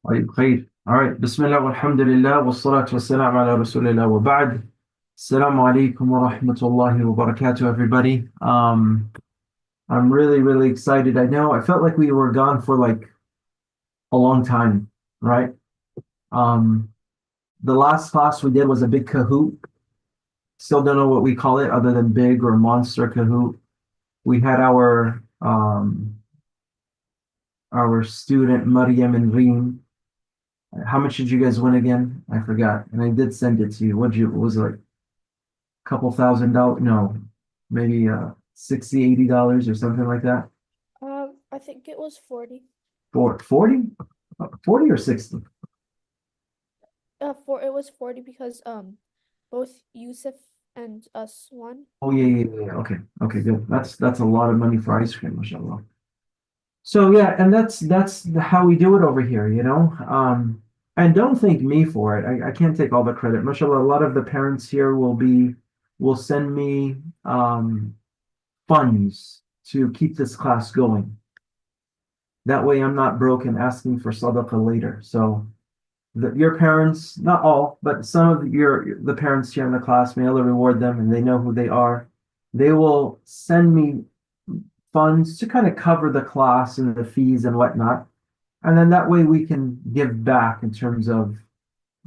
طيب خير. All right. Bismillah walhamdulillah wassalatu wassalamu ala rasulillah wa ba'd. Assalamu alaikum wa rahmatullahi wa barakatuh, everybody. I'm really, really excited. I know I felt like we were gone for like a long time, right? Um, the last class we did was a big Kahoot. Still don't know what we call it other than big or monster Kahoot. We had our student Maryam and Reem. How much did you guys win again? I forgot. And I did send it to you. What was it, like a couple $1,000? No, maybe 60, $80 or something like that. I think it was 40. For 40? 40 or 60? It was 40 because both Yusuf and us won. Oh yeah. Okay. Okay, good. That's a lot of money for ice cream, mashallah. So yeah, and that's how we do it over here, you know. And don't thank me for it. I can't take all the credit. Mashallah, a lot of the parents here will send me funds to keep this class going. That way I'm not broke and asking for sadaqah later. So your parents, not all, but some of the parents here in the class, may Allah reward them, and they know who they are. They will send me funds to kind of cover the class and the fees and whatnot. And then that way we can give back in terms of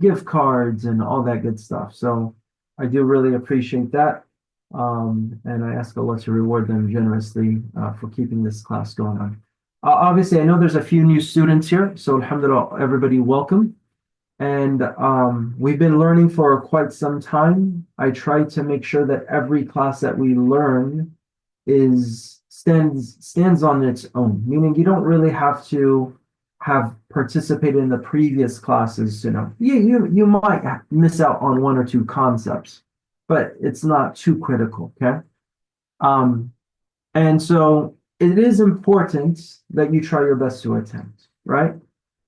gift cards and all that good stuff. So I do really appreciate that. And I ask Allah to reward them generously for keeping this class going on. Obviously, I know there's a few new students here. So alhamdulillah, everybody welcome. And we've been learning for quite some time. I try to make sure that every class that we learn stands on its own, meaning you don't really have to have participated in the previous classes to know. You might miss out on one or two concepts, but it's not too critical, okay? And so it is important that you try your best to attend, right?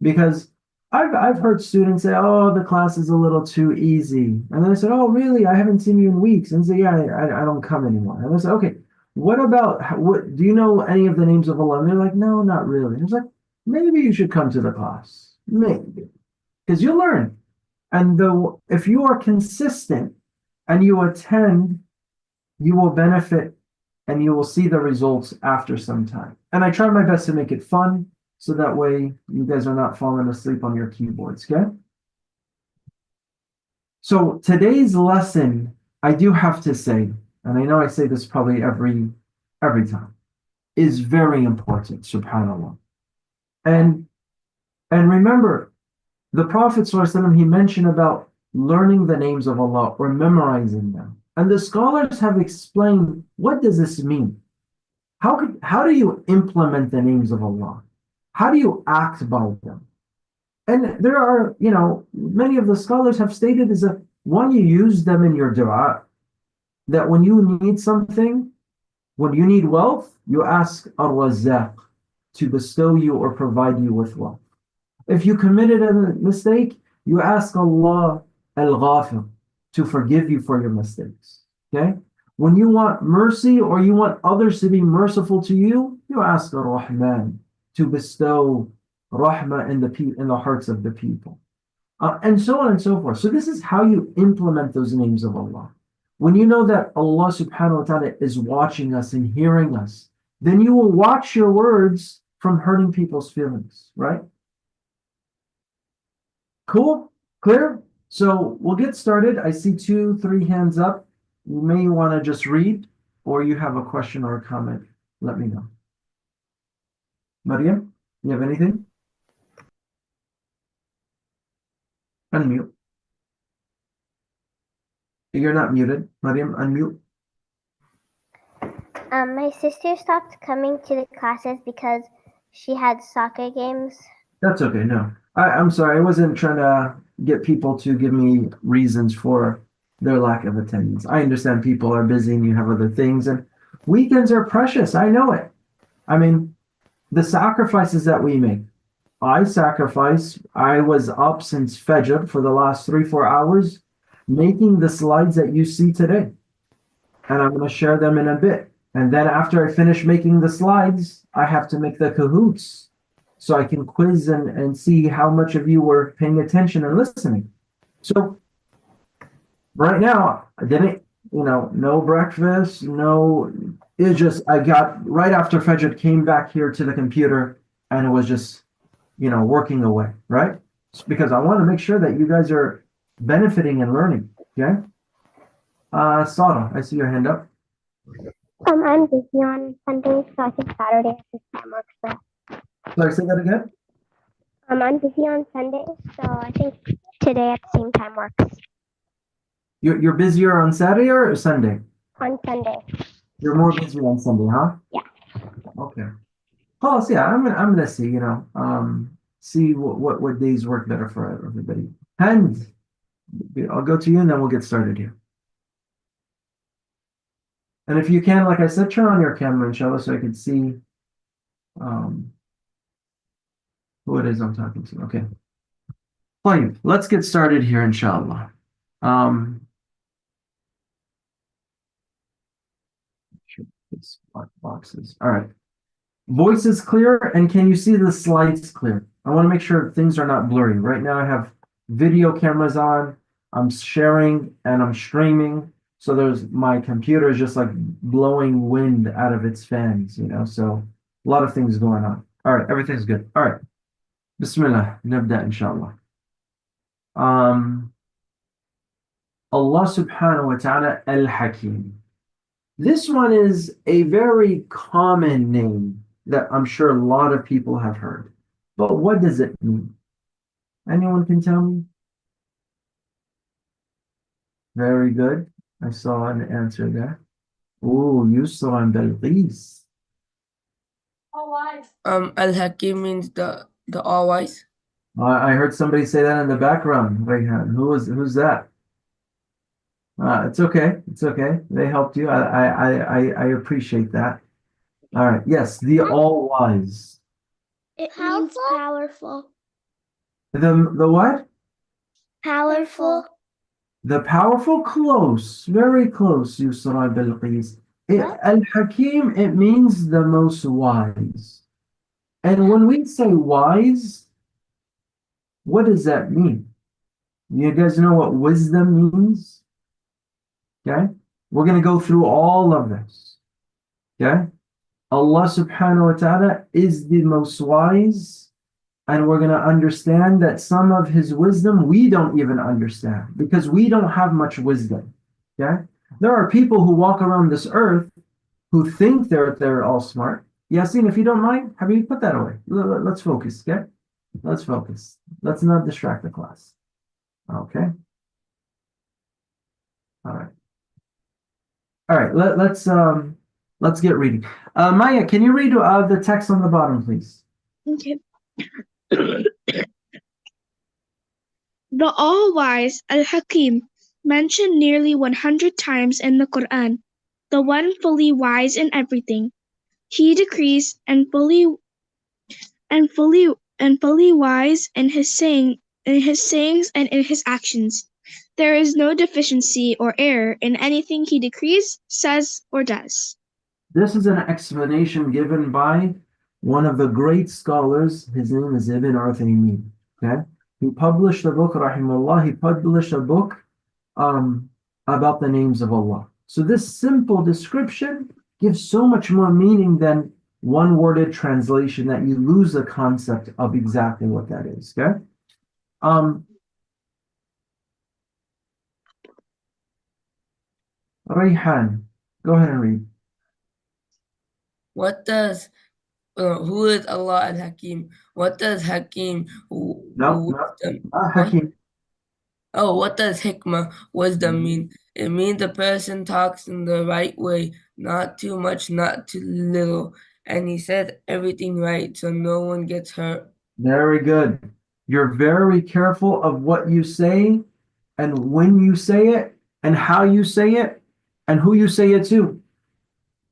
Because I've heard students say, "Oh, the class is a little too easy," and then I said, "Oh, really? I haven't seen you in weeks." And say, "Yeah, I don't come anymore." And I said, "Okay, what do you know any of the names of Allah?" And they're like, "No, not really." And I was like, "Maybe you should come to the class, maybe, because you'll learn." And if you are consistent and you attend, you will benefit and you will see the results after some time. And I try my best to make it fun, so that way you guys are not falling asleep on your keyboards, okay? So today's lesson, I do have to say, and I know I say this probably every time, is very important, subhanAllah. And remember, the Prophet ﷺ, he mentioned about learning the names of Allah or memorizing them. And the scholars have explained, what does this mean? How do you implement the names of Allah? How do you act by them? And there are, many of the scholars have stated is that when you use them in your dua, that when you need something, when you need wealth, you ask Ar-Razzaq to bestow you or provide you with wealth. If you committed a mistake, you ask Allah Al-Ghafir to forgive you for your mistakes. Okay? When you want mercy or you want others to be merciful to you, you ask Ar-Rahman to bestow rahmah in the hearts of the people. And so on and so forth. So this is how you implement those names of Allah. When you know that Allah subhanahu wa ta'ala is watching us and hearing us, then you will watch your words from hurting people's feelings, right? Cool? Clear? So we'll get started. I see 2, 3 hands up. You may want to just read, or you have a question or a comment. Let me know. Maryam, you have anything? Unmute. You're not muted. Maryam, unmute. My sister stopped coming to the classes because she had soccer games. That's okay. No, I'm sorry. I wasn't trying to get people to give me reasons for their lack of attendance. I understand people are busy and you have other things, and weekends are precious. I know it. I mean, the sacrifices that we make. I sacrifice. I was up since Fajr for the last 3, 4 hours making the slides that you see today. And I'm going to share them in a bit. And then after I finish making the slides, I have to make the cahoots so I can quiz and see how much of you were paying attention and listening. So right now, I didn't, no breakfast, no, it's just, I got right after Fajr, came back here to the computer and it was just, working away, right? It's because I want to make sure that you guys are benefiting and learning. Okay. Sarah, I see your hand up. I'm busy on Sunday, so I think Saturday at this time works best. Sorry, say that again. I'm busy on Sunday, so I think today at the same time works. You're busier on Saturday or Sunday? On Sunday. You're more busy on Sunday, huh? Yeah. Okay. Oh, so yeah, I'm gonna see, see what days work better for everybody. And I'll go to you and then we'll get started here. And if you can, like I said, turn on your camera, inshallah, so I can see who it is I'm talking to. Okay. Fine. Let's get started here, inshallah. It's boxes. All right. Voice is clear, and can you see the slides clear? I want to make sure things are not blurry. Right now I have video cameras on, I'm sharing and I'm streaming. So my computer is just like blowing wind out of its fans, so a lot of things going on. All right, everything's good. All right. Bismillah, nabda inshallah. Allah subhanahu wa ta'ala al-Hakim. This one is a very common name that I'm sure a lot of people have heard. But what does it mean? Anyone can tell me? Very good. I saw an answer there. Oh, Yusra and Balqis. Al-Hakim means the all-wise. I heard somebody say that in the background. Rayhan. Who's that? It's okay. It's okay. They helped you. I appreciate that. All right. Yes, the all-wise. It means powerful. The what? Powerful. The powerful, close, very close, Yusra Bilqis. Al-Hakim, it means the most wise. And when we say wise, what does that mean? You guys know what wisdom means? Okay? We're going to go through all of this. Okay? Allah subhanahu wa ta'ala is the most wise. And we're going to understand that some of his wisdom we don't even understand because we don't have much wisdom. Okay? There are people who walk around this earth who think they're all smart. Yasin, if you don't mind, Habib, put that away. Let's focus, okay? Let's focus. Let's not distract the class. Okay? All right. All right, let's get reading. Maya, can you read the text on the bottom, please? Okay. The all-wise Al-Hakim, mentioned nearly 100 times in the Quran, the one fully wise in everything. He decrees and fully wise in his sayings and in his actions. There is no deficiency or error in anything he decrees, says, or does. This is an explanation given by one of the great scholars. His name is Ibn Uthaymeen. Okay, he published a book, rahimahullah. He published a book about the names of Allah. So this simple description gives so much more meaning than one-worded translation that you lose the concept of exactly what that is. Okay. Rayhan, go ahead and read. What does who is Allah al-Hakim? What does Hakim wisdom? Hakim. Oh, what does hikmah, wisdom, mean? It means a person talks in the right way, not too much, not too little, and he says everything right, so no one gets hurt. Very good. You're very careful of what you say and when you say it, and how you say it and who you say it to.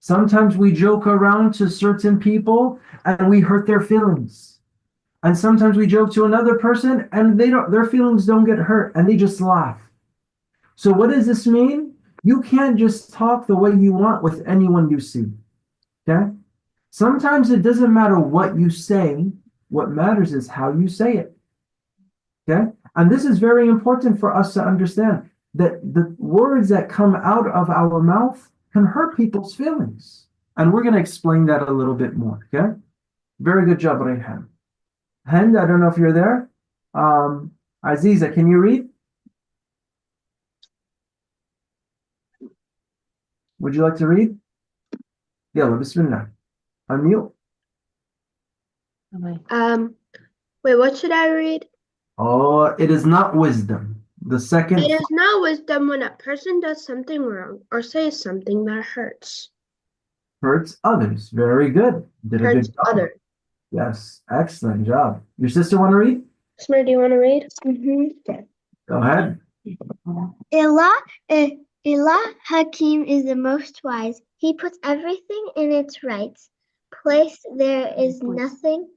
Sometimes we joke around to certain people and we hurt their feelings. And sometimes we joke to another person and their feelings don't get hurt and they just laugh. So what does this mean? You can't just talk the way you want with anyone you see. Okay? Sometimes it doesn't matter what you say. What matters is how you say it. Okay? And this is very important for us to understand that the words that come out of our mouth can hurt people's feelings. And we're going to explain that a little bit more. Okay? Very good job, Rayhan. Hind, I don't know if you're there. Aziza, can you read? Would you like to read? Yalla, bismillah. Unmute. Wait, what should I read? Oh, it is not wisdom. The second It is not wisdom when a person does something wrong or says something that hurts. hurts others. Very good. Did a Hurts good job. others. Yes, excellent job. Your sister want to read? Smir, do you want to read? Go ahead. Allah Hakim is the most wise. He puts everything in its right place. There is nothing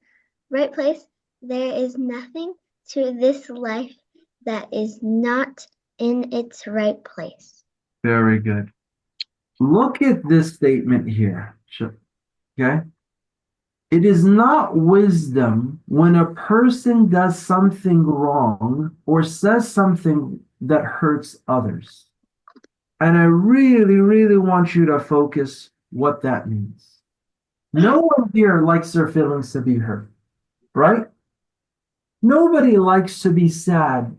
to this life that is not in its right place. Very good. Look at this statement here. Okay. It is not wisdom when a person does something wrong or says something that hurts others. And I really, really want you to focus what that means. No one here likes their feelings to be hurt, right? Nobody likes to be sad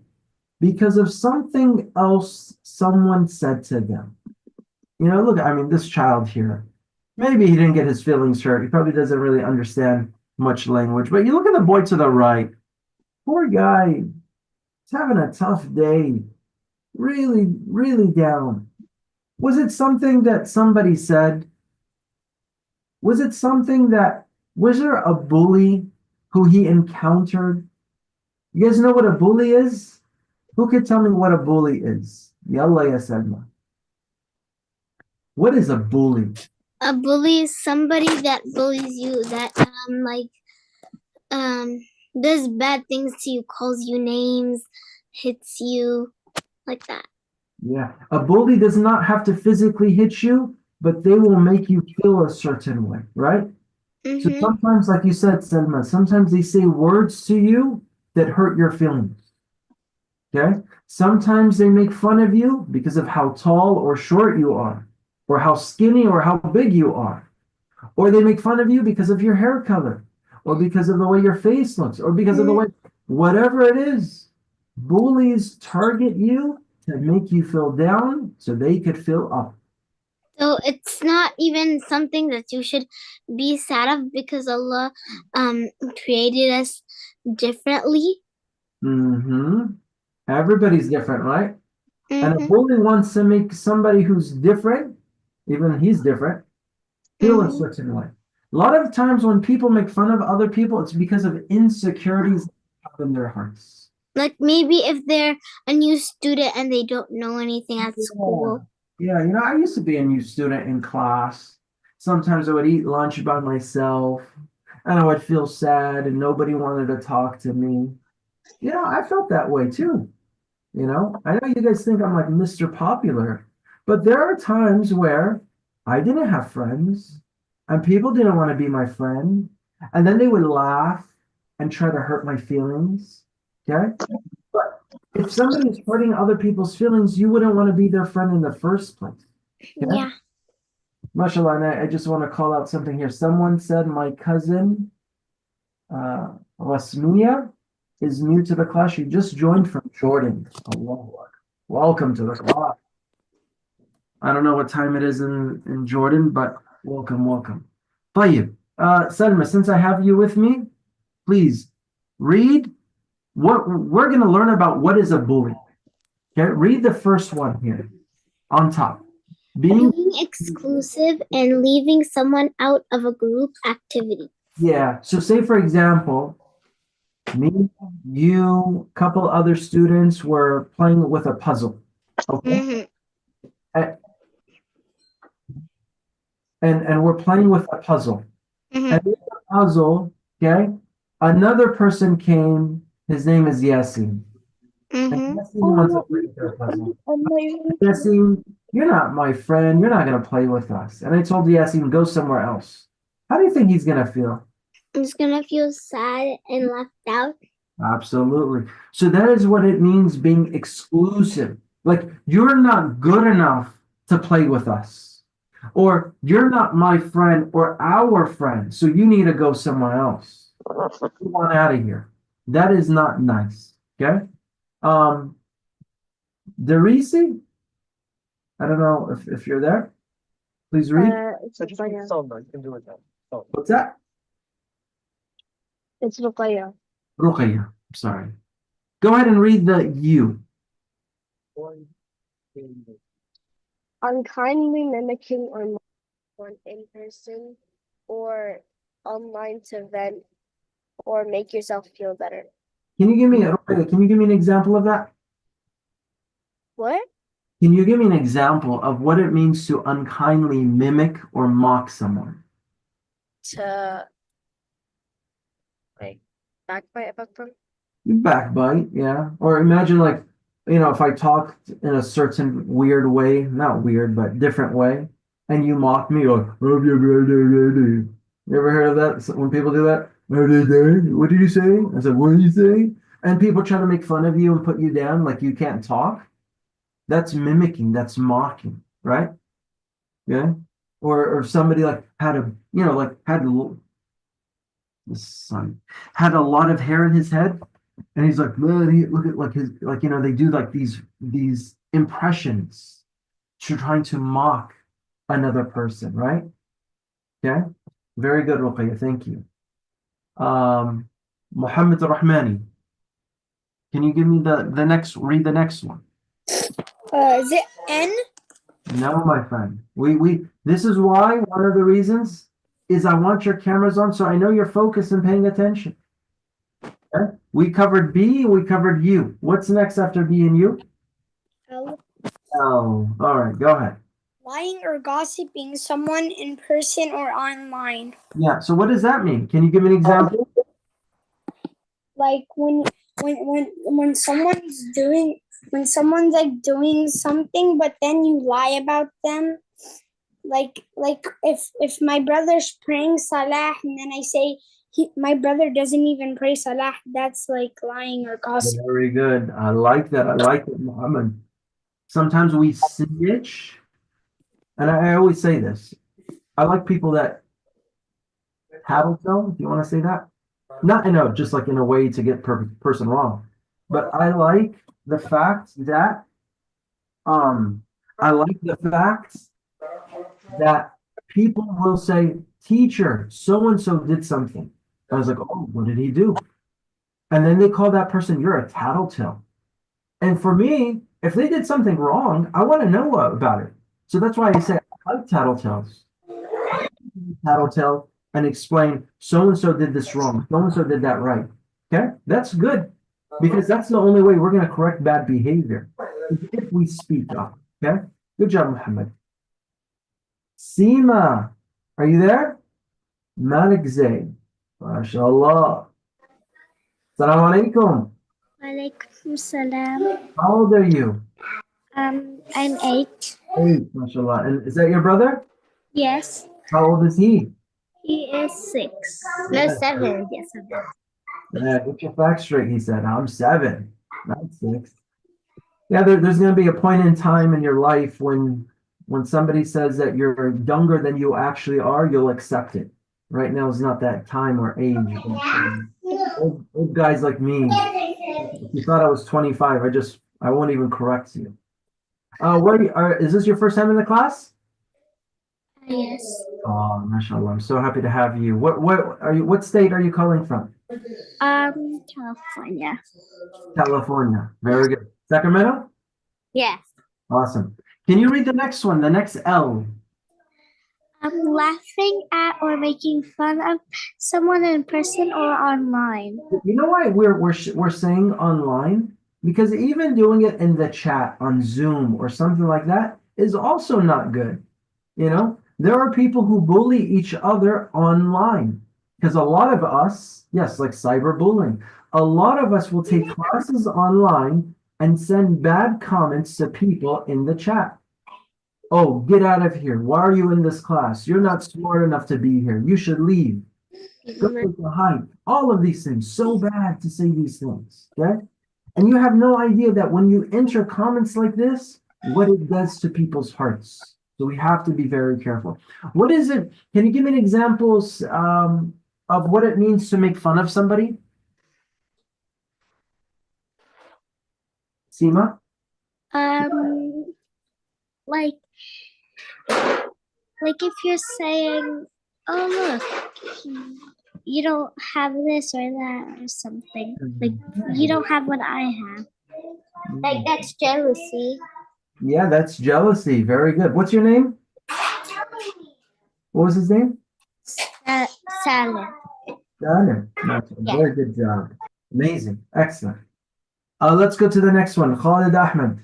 because of something else someone said to them. You know, look, I mean, this child here, maybe he didn't get his feelings hurt. He probably doesn't really understand much language. But you look at the boy to the right. Poor guy. He's having a tough day. Really, really down. Was it something that somebody said? Was there a bully who he encountered? You guys know what a bully is? Who could tell me what a bully is? Yalla ya Salma. What is a bully? A bully is somebody that bullies you, that does bad things to you, calls you names, hits you, like that. Yeah. A bully does not have to physically hit you, but they will make you feel a certain way, right? So sometimes, like you said, Selma, sometimes they say words to you that hurt your feelings. Okay? Sometimes they make fun of you because of how tall or short you are, or how skinny or how big you are. Or they make fun of you because of your hair color, or because of the way your face looks, or because of the way, whatever it is. Bullies target you to make you feel down so they could feel up. So it's not even something that you should be sad of because Allah created us differently. Everybody's different, right? And a bully wants to make somebody who's different, even he's different, feel a certain way. A lot of times when people make fun of other people, it's because of insecurities in their hearts. Like maybe if they're a new student and they don't know anything at school. Yeah, you know, I used to be a new student in class. Sometimes I would eat lunch by myself and I would feel sad and nobody wanted to talk to me. You know, I felt that way too. You know, I know you guys think I'm like Mr. Popular, but there are times where I didn't have friends and people didn't want to be my friend. And then they would laugh and try to hurt my feelings. Okay. But if somebody's hurting other people's feelings, you wouldn't want to be their friend in the first place. Okay? Yeah. MashaAllah, and I just want to call out something here. Someone said my cousin, Rasmiya, is new to the class. She just joined from Jordan. Allahu Akbar. Welcome to the class. I don't know what time it is in Jordan, but welcome. Tayyib. Salma, since I have you with me, please read. What we're going to learn about what is a bully. Okay, read the first one here on top. Being exclusive and leaving someone out of a group activity. Yeah. So say for example, me, you, couple other students were playing with a puzzle. Okay. And, and we're playing with a puzzle. Mhm. And in the puzzle, okay, another person came. His name is Yasin. And Mhm. Yasin wants to play with their puzzle. Yasin, you're not my friend. You're not going to play with us. And I told Yasin, go somewhere else. How do you think he's going to feel? I'm just gonna feel sad and left out. Absolutely. So that is what it means being exclusive. Like you're not good enough to play with us, or you're not my friend or our friend. So you need to go somewhere else. Move on out of here. That is not nice. Okay. Derisi, I don't know if you're there. Please read. It's Ruqayya. What's that? It's Ruqayya. Ruqayya. Sorry. Go ahead and read the you. Unkindly mimicking or mocking in person or online to vent or make yourself feel better. Can you give me an example of that? What? Can you give me an example of what it means to unkindly mimic or mock someone? To like backbite about them? You backbite, yeah. Or imagine like, if I talked in a certain weird way, not weird, but different way, and you mock me, or you ever heard of that? When people do that? What did you say? I said, what did you say? And people try to make fun of you and put you down like you can't talk. That's mimicking, that's mocking, right? Yeah. Or somebody like had a, like the son had a lot of hair in his head, and he's like, man, look at like his, like, they do like these impressions to trying to mock another person, right? Okay. Very good, Ruqayya. Thank you. Muhammad Rahmani. Can you give me read the next one? Is it N? No, my friend. This is why one of the reasons is I want your cameras on so I know you're focused and paying attention. Okay? We covered B, we covered U. What's next after B and U? L. Oh, all right, go ahead. Lying or gossiping someone in person or online. Yeah, so what does that mean? Can you give me an example? Like when someone's like doing something, but then you lie about them. Like if my brother's praying Salah and then I say my brother doesn't even pray Salah, that's like lying or gossip. Very good. I like that. I like it, Muhammad. Sometimes we snitch, and I always say this. I like people that tattletale, if you want to say that. Not just like in a way to get person wrong, but I like the fact that people will say, teacher, so and so did something. I was like, oh, what did he do? And then they call that person, you're a tattletale. And for me, if they did something wrong, I want to know about it. So that's why I say I like tattletales. Tattletale and explain so and so did this wrong, so and so did that right. Okay, that's good because that's the only way we're going to correct bad behavior if we speak up. Okay, good job, Muhammad. Seema, are you there? Malik Zaid, mashallah. Assalamu alaikum. Walaikum salam. How old are you? I'm 8. 8, mashallah. And is that your brother? Yes. How old is he? He is 6. No, 7. Yes, 7. Yeah, get your facts straight, he said. I'm 7, not 6. Yeah, there's going to be a point in time in your life when somebody says that you're younger than you actually are, you'll accept it. Right now is not that time or age. Old guys like me, if you thought I was 25, I won't even correct you. Is this your first time in the class? Yes. Oh, mashallah. I'm so happy to have you. What state are you calling from? California. California. Very good. Sacramento? Yes. Awesome. Can you read the next one, the next L? I'm laughing at or making fun of someone in person or online. You know why we're saying online? Because even doing it in the chat on Zoom or something like that, is also not good. There are people who bully each other online because a lot of us, yes, like cyberbullying, a lot of us will take classes online and send bad comments to people in the chat. Oh, get out of here. Why are you in this class? You're not smart enough to be here. You should leave. Go behind. All of these things. So bad to say these things. Okay? And you have no idea that when you enter comments like this, what it does to people's hearts. So we have to be very careful. What is it? Can you give me examples of what it means to make fun of somebody? Seema? Like if you're saying, oh look, you don't have this or that or something. Like you don't have what I have. Like that's jealousy. Yeah, that's jealousy. Very good. What's your name? What was his name? Salad. Dana. Very good job. Amazing. Excellent. Let's go to the next one. Khalid Ahmed.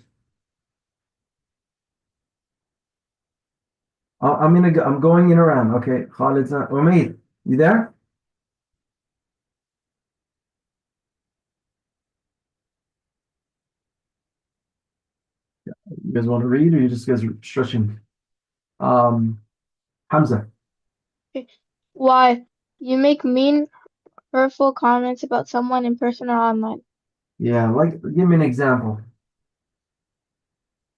I'm going in around. Okay. Khalid's not. Umaid, you there? You guys want to read or you just guys are stretching? Hamza. Why? You make mean, hurtful comments about someone in person or online. Yeah, like give me an example.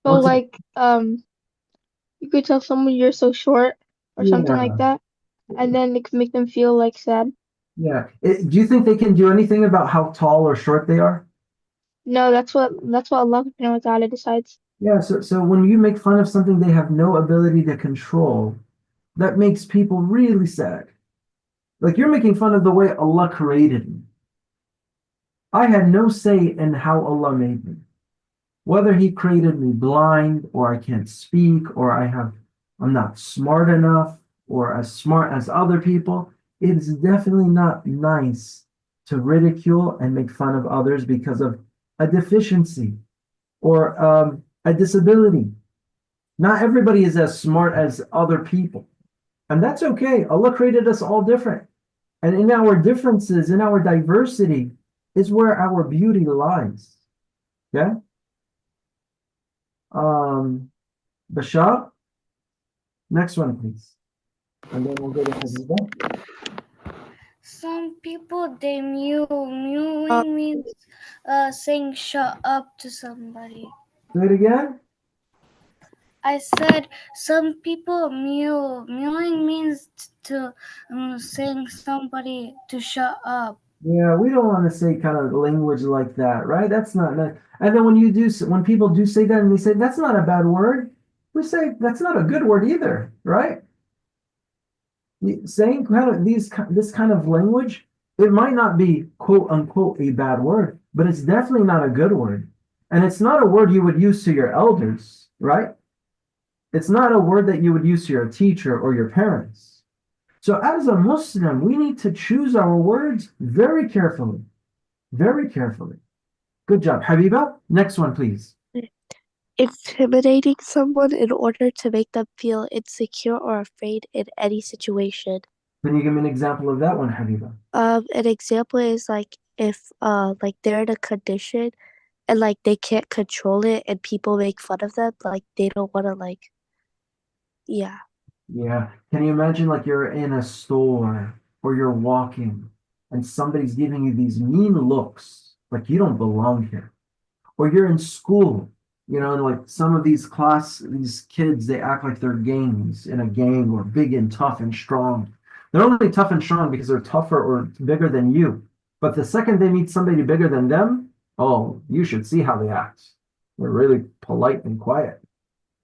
So What's it- like you could tell someone you're so short or something like Yeah, that, and then it could make them feel like sad. yeah. Do you think they can do anything about how tall or short they are? No, that's what Allah subhanahu wa ta'ala decides. Yeah, so when you make fun of something they have no ability to control, that makes people really sad. Like you're making fun of the way Allah created me. I had no say in how Allah made me. Whether He created me blind, or I can't speak, or I'm not smart enough, or as smart as other people, it is definitely not nice to ridicule and make fun of others because of a deficiency or a disability. Not everybody is as smart as other people. And that's okay. Allah created us all different. And in our differences, in our diversity, is where our beauty lies. Yeah? Bashar, next one, please. And then we'll go to Habiba. Some people they mewing means saying shut up to somebody. Do it again. I said some people mewing means to saying somebody to shut up. Yeah, we don't want to say kind of language like that, right? That's not nice. And then when people do say that and they say that's not a bad word, we say that's not a good word either, right? Saying kind of this kind of language, it might not be quote unquote a bad word, but it's definitely not a good word. And it's not a word you would use to your elders, right? It's not a word that you would use to your teacher or your parents. So as a Muslim, we need to choose our words very carefully. Very carefully. Good job. Habiba, next one, please. Intimidating someone in order to make them feel insecure or afraid in any situation. Can you give me an example of that one, Habiba? An example is like if like they're in a condition and like they can't control it and people make fun of them, like they don't want to like, yeah. Yeah. Can you imagine like you're in a store or you're walking and somebody's giving you these mean looks, like you don't belong here. Or you're in school, and like some of these kids, they act like they're gangs in a gang or big and tough and strong. They're only tough and strong because they're tougher or bigger than you. But the second they meet somebody bigger than them, oh, you should see how they act. They're really polite and quiet.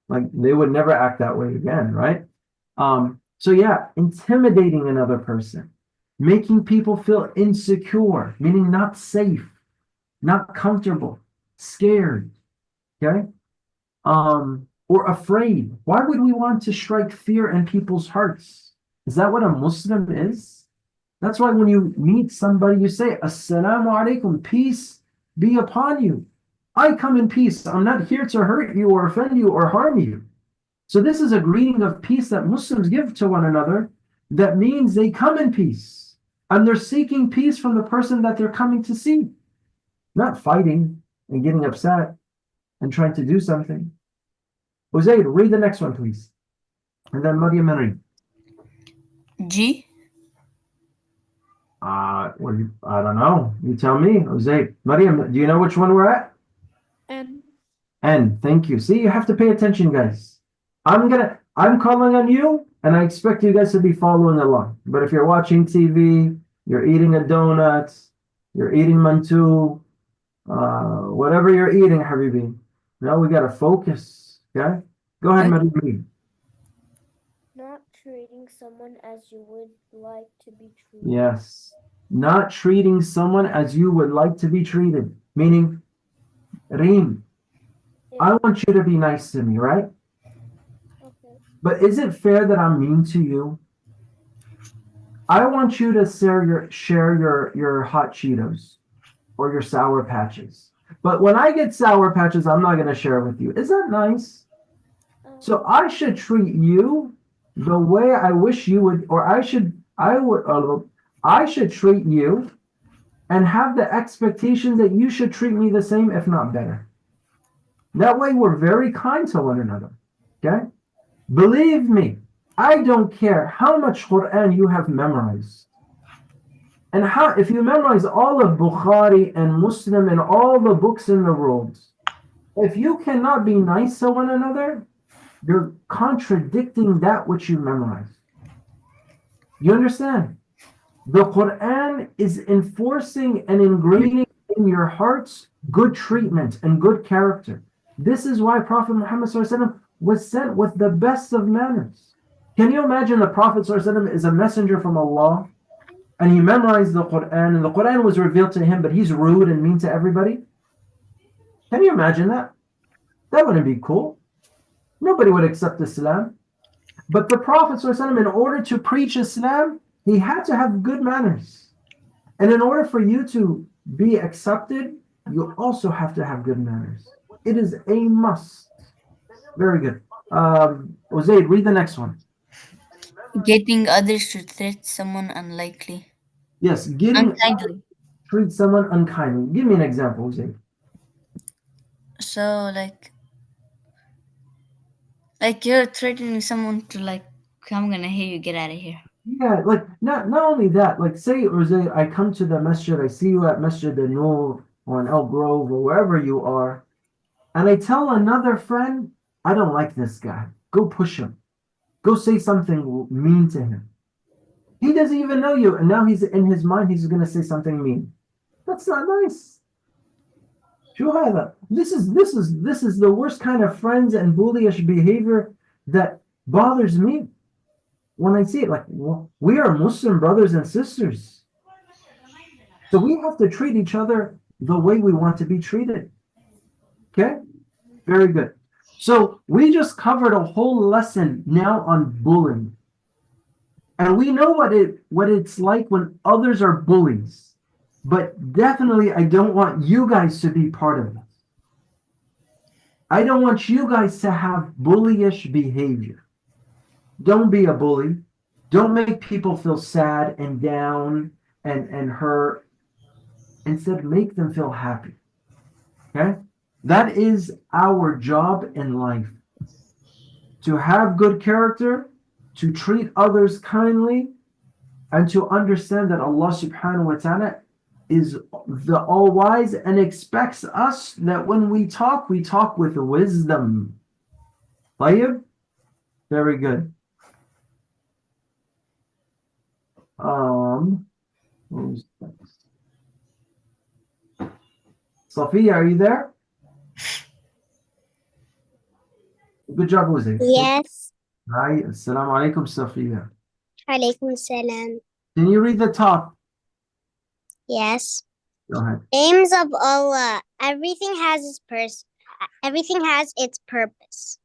Like they would never act that way again, right? So yeah, intimidating another person, making people feel insecure, meaning not safe, not comfortable, scared, okay? Or afraid. Why would we want to strike fear in people's hearts? Is that what a Muslim is? That's why when you meet somebody, you say, Assalamu alaikum, peace be upon you. I come in peace. I'm not here to hurt you or offend you or harm you. So this is a greeting of peace that Muslims give to one another. That means they come in peace. And they're seeking peace from the person that they're coming to see. Not fighting and getting upset and trying to do something. Uzair, read the next one, please. And then Maryam and read. G. Well, I don't know. You tell me, Uzair. Maryam, do you know which one we're at? N. N. Thank you. See, you have to pay attention, guys. I'm calling on you, and I expect you guys to be following along. But if you're watching TV, you're eating a donut, you're eating mantu, whatever you're eating, Habibi. Now we gotta focus. Okay? Go ahead, Maryam. Not treating someone as you would like to be treated. Yes. Not treating someone as you would like to be treated. Meaning, Reem, I want you to be nice to me, right? Okay. But is it fair that I'm mean to you? I want you to share your hot Cheetos or your Sour Patches. But when I get Sour Patches, I'm not going to share with you. Is that nice? So I should treat you the way I wish you would, or I should treat you and have the expectation that you should treat me the same, if not better. That way we're very kind to one another. Okay? Believe me, I don't care how much Quran you have memorized. And if you memorize all of Bukhari and Muslim and all the books in the world, if you cannot be nice to one another, you're contradicting that which you memorized. You understand? The Quran is enforcing and ingraining in your hearts good treatment and good character. This is why Prophet Muhammad ﷺ was sent with the best of manners. Can you imagine the Prophet ﷺ is a messenger from Allah and he memorized the Quran and the Quran was revealed to him, but he's rude and mean to everybody? Can you imagine that? That wouldn't be cool. Nobody would accept Islam. But the Prophet ﷺ, in order to preach Islam, he had to have good manners. And in order for you to be accepted, you also have to have good manners. It is a must. Very good. Uzaid, read the next one. Getting others to treat someone unlikely. Yes, getting Unkindly. treat someone unkindly. Give me an example, Uzaid. So like you're threatening someone to I'm gonna hear you get out of here. Yeah, like not only that, like say, Uzaid, I come to the masjid, I see you at Masjid An-Nur or in El Grove or wherever you are, and I tell another friend, I don't like this guy. Go push him. Go say something mean to him. He doesn't even know you, and now he's in his mind, he's going to say something mean. That's not nice. This is the worst kind of friends and bullyish behavior that bothers me when I see it. Like, we are Muslim brothers and sisters, so we have to treat each other the way we want to be treated. Okay, very good. So we just covered a whole lesson now on bullying. And we know what it's like when others are bullies. But definitely I don't want you guys to be part of this. I don't want you guys to have bullyish behavior. Don't be a bully. Don't make people feel sad and down and hurt. Instead, make them feel happy. Okay? That is our job in life. To have good character, to treat others kindly, and to understand that Allah subhanahu wa ta'ala is the all-wise and expects us that when we talk with wisdom. Tayyib? Very good. Who's next? Safiya, are you there? Good job, Uzi. Yes. Hi, assalamu alaikum, Safiya. Alaikum salam. Can you read the top? Yes. Go ahead. Names of Allah. Everything has its purpose.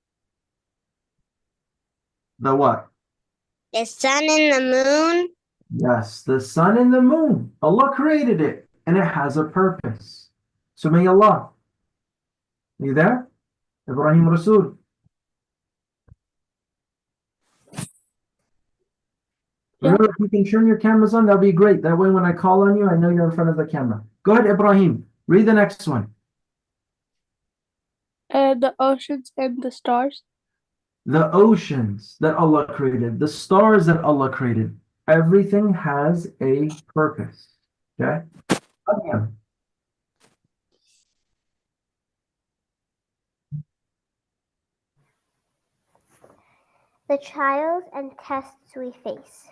The what? The sun and the moon. Yes, the sun and the moon. Allah created it, and it has a purpose. So may Allah. Are you there? Ibrahim Rasul. Remember, if you can turn your cameras on, that'll be great. That way, when I call on you, I know you're in front of the camera. Go ahead, Ibrahim. Read the next one. The oceans and the stars. The oceans that Allah created, the stars that Allah created, everything has a purpose. Okay? Again. The trials and tests we face.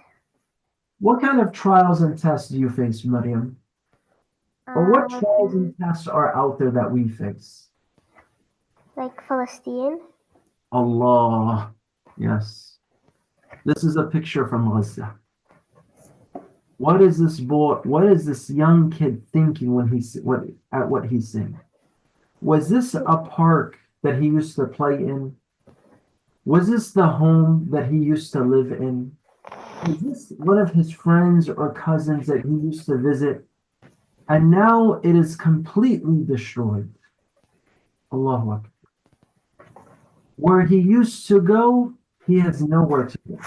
What kind of trials and tests do you face, Maryam? Or what trials and tests are out there that we face? Like Palestine. Allah. Yes. This is a picture from Gaza. What is this boy, what is this young kid thinking when what he's seeing? Was this a park that he used to play in? Was this the home that he used to live in? Was this one of his friends or cousins that he used to visit? And now it is completely destroyed. Allahu Akbar. Where he used to go, he has nowhere to go.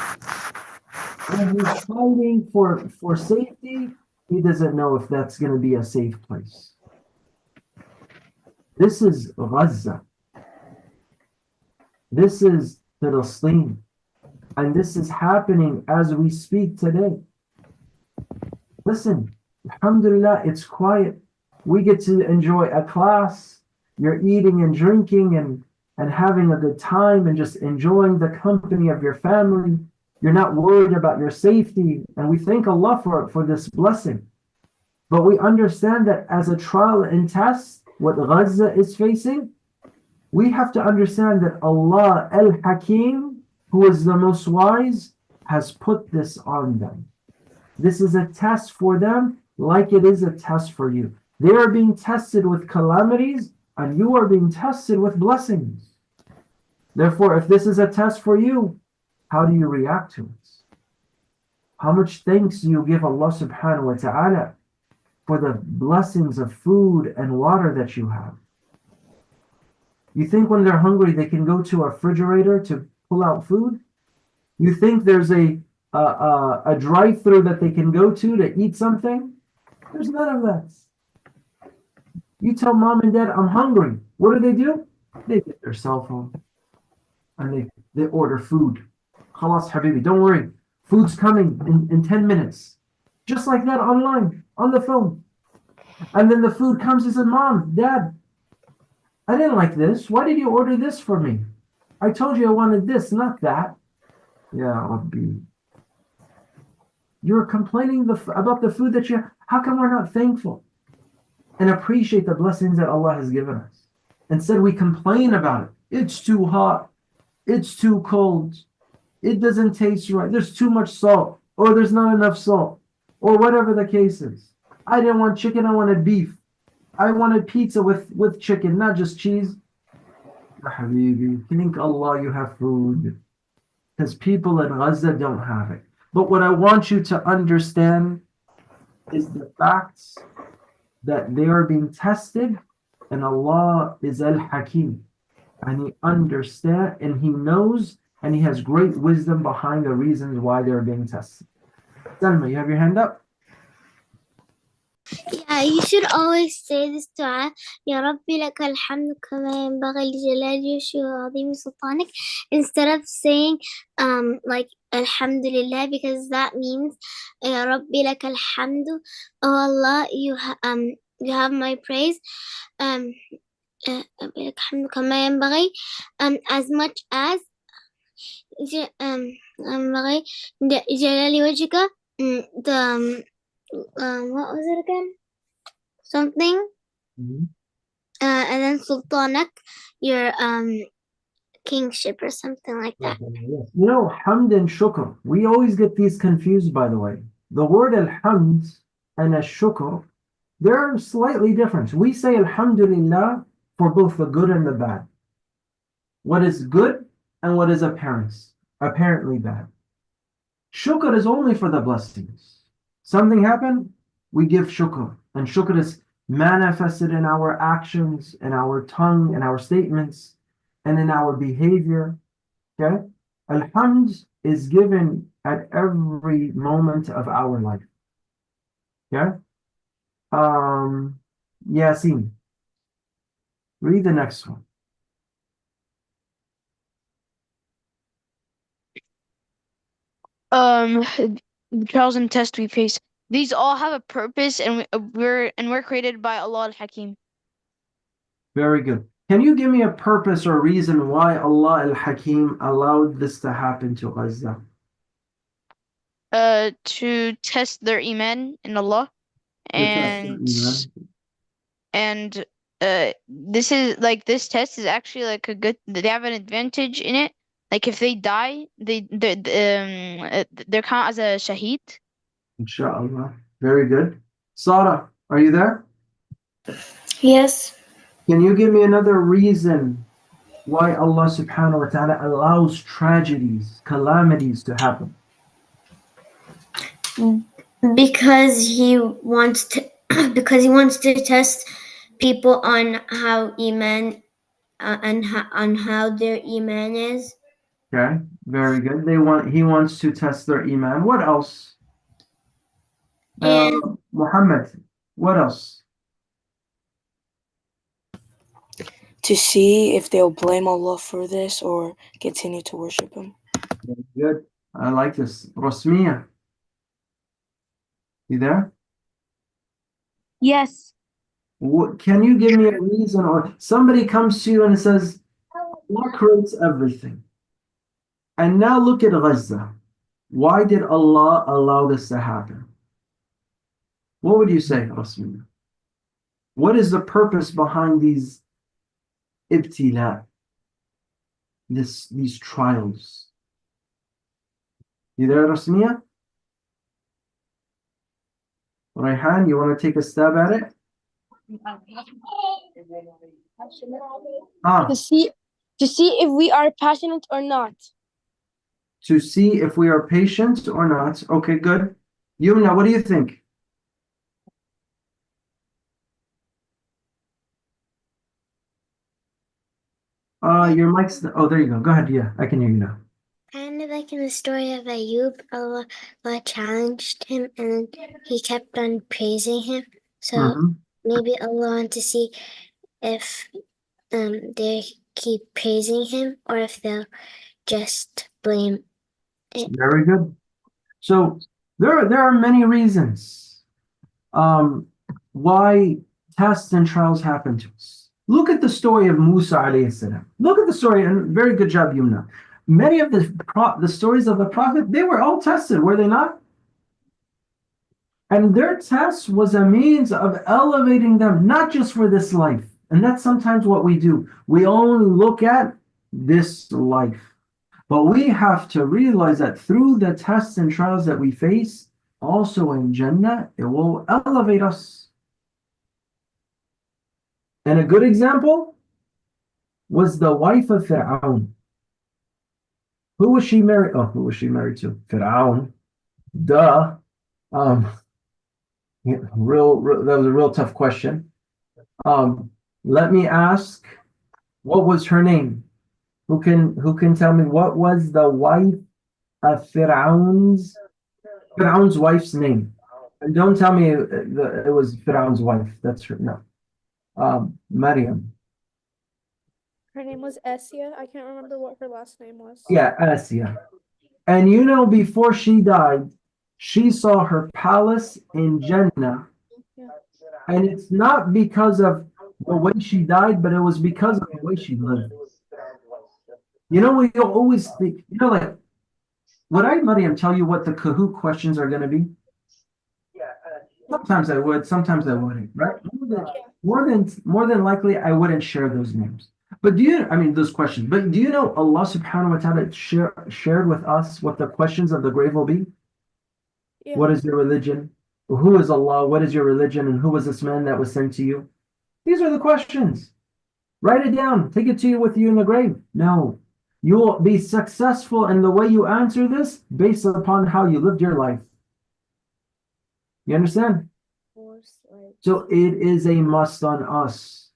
When he's fighting for safety, he doesn't know if that's going to be a safe place. This is Gaza. This is Palestine. And this is happening as we speak today. Listen, alhamdulillah, it's quiet. We get to enjoy a class. You're eating and drinking and having a good time and just enjoying the company of your family. You're not worried about your safety. And we thank Allah for this blessing. But we understand that as a trial and test, what Gaza is facing, we have to understand that Allah Al-Hakim, who is the most wise, has put this on them. This is a test for them like it is a test for you. They are being tested with calamities and you are being tested with blessings. Therefore, if this is a test for you, how do you react to it? How much thanks do you give Allah subhanahu wa ta'ala for the blessings of food and water that you have? You think when they're hungry, they can go to a refrigerator to pull out food? You think there's a drive-through that they can go to eat something? There's none of that. You tell mom and dad, I'm hungry. What do? They get their cell phone and they order food. Khalas, habibi, don't worry. Food's coming in 10 minutes. Just like that online, on the phone. And then the food comes and says, Mom, Dad, I didn't like this. Why did you order this for me? I told you I wanted this, not that. Yeah, Rabbi. You're complaining about the food that you have. How come we're not thankful and appreciate the blessings that Allah has given us? Instead, we complain about it. It's too hot. It's too cold. It doesn't taste right. There's too much salt, or there's not enough salt, or whatever the case is. I didn't want chicken. I wanted beef. I wanted pizza with chicken, not just cheese. Habibi, thank Allah you have food. Because people in Gaza don't have it. But what I want you to understand is the facts that they are being tested, and Allah is Al-Hakim. And He understands, and He knows, and He has great wisdom behind the reasons why they're being tested. Salma, you have your hand up? Yeah, you should always say this dua. Ya Rabbi laka alhamdu kama yanbaghi li jalali wajhika wa 'azimi sultanik, instead of saying like alhamdulillah, because that means Ya Rabbi laka alhamdu, oh Allah, you have my praise, kama yanbaghi, as much as yanbaghi jalali wajhika, the what was it again? Something. Mm-hmm. And then sultanak, your kingship or something like that. Yes. You know, hamd and shukr. We always get these confused, by the way. The word alhamd and shukr, they're slightly different. We say alhamdulillah for both the good and the bad. What is good and what is apparently bad. Shukr is only for the blessings. Something happened, we give shukr. And shukr is manifested in our actions, in our tongue, in our statements, and in our behavior. Okay? Alhamd is given at every moment of our life. Yeah? Yasin, read the next one. The trials and tests we face. These all have a purpose, and we're created by Allah al-Hakim. Very good. Can you give me a purpose or reason why Allah al-Hakim allowed this to happen to Gaza? To test their iman in Allah, To test their iman. and this is like this test is actually like a good. They have an advantage in it. Like if they die, they're count as a shaheed. Inshallah. Very good. Sarah, are you there? Yes. Can you give me another reason why Allah subhanahu wa ta'ala allows tragedies, calamities to happen? Because he wants to test people on how iman on how their iman is. Okay, very good. He wants to test their iman. What else? And Muhammad, what else? To see if they'll blame Allah for this or continue to worship Him. Very good. I like this. Rosmia, you there? Yes. Can you give me a reason, or somebody comes to you and says, Allah creates everything. And now look at Gaza. Why did Allah allow this to happen? What would you say, Rosmina? What is the purpose behind these ibtila, these trials? You there, Rosmia? Rayhan, you want to take a stab at it? To see if we are passionate or not. To see if we are patient or not. Okay, good. Yumna, what do you think? Your mic's. Oh, there you go. Go ahead. Yeah, I can hear you now. Kind of like in the story of Ayub, Allah challenged him and he kept on praising him. So maybe Allah wants to see if they keep praising him or if they'll just blame it. Very good. So there are many reasons why tests and trials happen to us. Look at the story of Musa alayhi salam. Look at the story, and very good job, Yumna. Many of the stories of the Prophet, they were all tested, were they not? And their test was a means of elevating them, not just for this life. And that's sometimes what we do. We only look at this life. But we have to realize that through the tests and trials that we face, also in Jannah, it will elevate us. And a good example was the wife of Fir'aun. Who was she married? Oh, who was she married to? Fir'aun. Duh. That was a real tough question. Let me ask, what was her name? Who can tell me what was the wife of Fir'aun's wife's name? And don't tell me it was Fir'aun's wife. That's her. No. Maryam. Her name was Essia. I can't remember what her last name was. Yeah, Essia. And before she died, she saw her palace in Jannah. Yeah. And it's not because of the way she died, but it was because of the way she lived. We always think, like, would I, Maryam, tell you what the Kahoot questions are going to be? Sometimes I would, sometimes I wouldn't, right? More than likely, I wouldn't share those names. But those questions. But do you know Allah subhanahu wa ta'ala shared with us what the questions of the grave will be? Yeah. What is your religion? Who is Allah? What is your religion? And who was this man that was sent to you? These are the questions. Write it down. Take it with you in the grave. No. You will be successful in the way you answer this based upon how you lived your life. You understand? So it is a must on us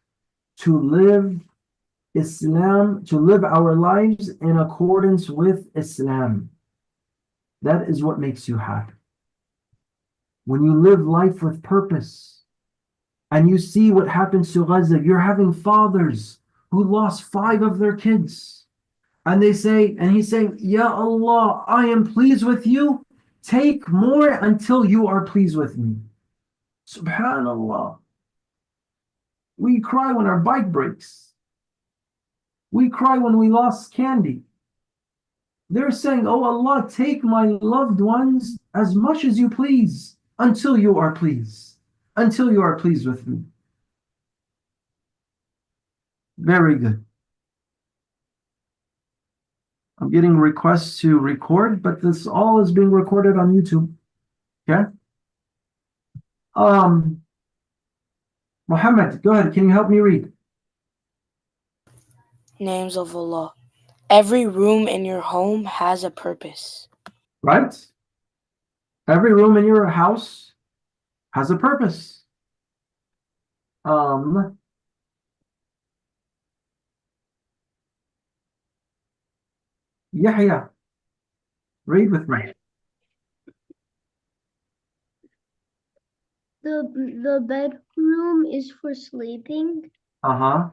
to live Islam, to live our lives in accordance with Islam. that is what makes you happy. When you live life with purpose and you see what happens to Gaza, you're having fathers who lost 5 of their kids. And they say, and he's saying, Ya Allah, I am pleased with you. Take more until you are pleased with me. Subhanallah. We cry when our bike breaks. We cry when we lost candy. They're saying, oh Allah, take my loved ones as much as you please until you are pleased. Until you are pleased with me. Very good. I'm getting requests to record, but this all is being recorded on YouTube. Okay? Muhammad, go ahead. Can you help me read? Names of Allah. Every room in your home has a purpose. Right? Every room in your house has a purpose. Yahya, read with me. The bedroom is for sleeping. Uh-huh.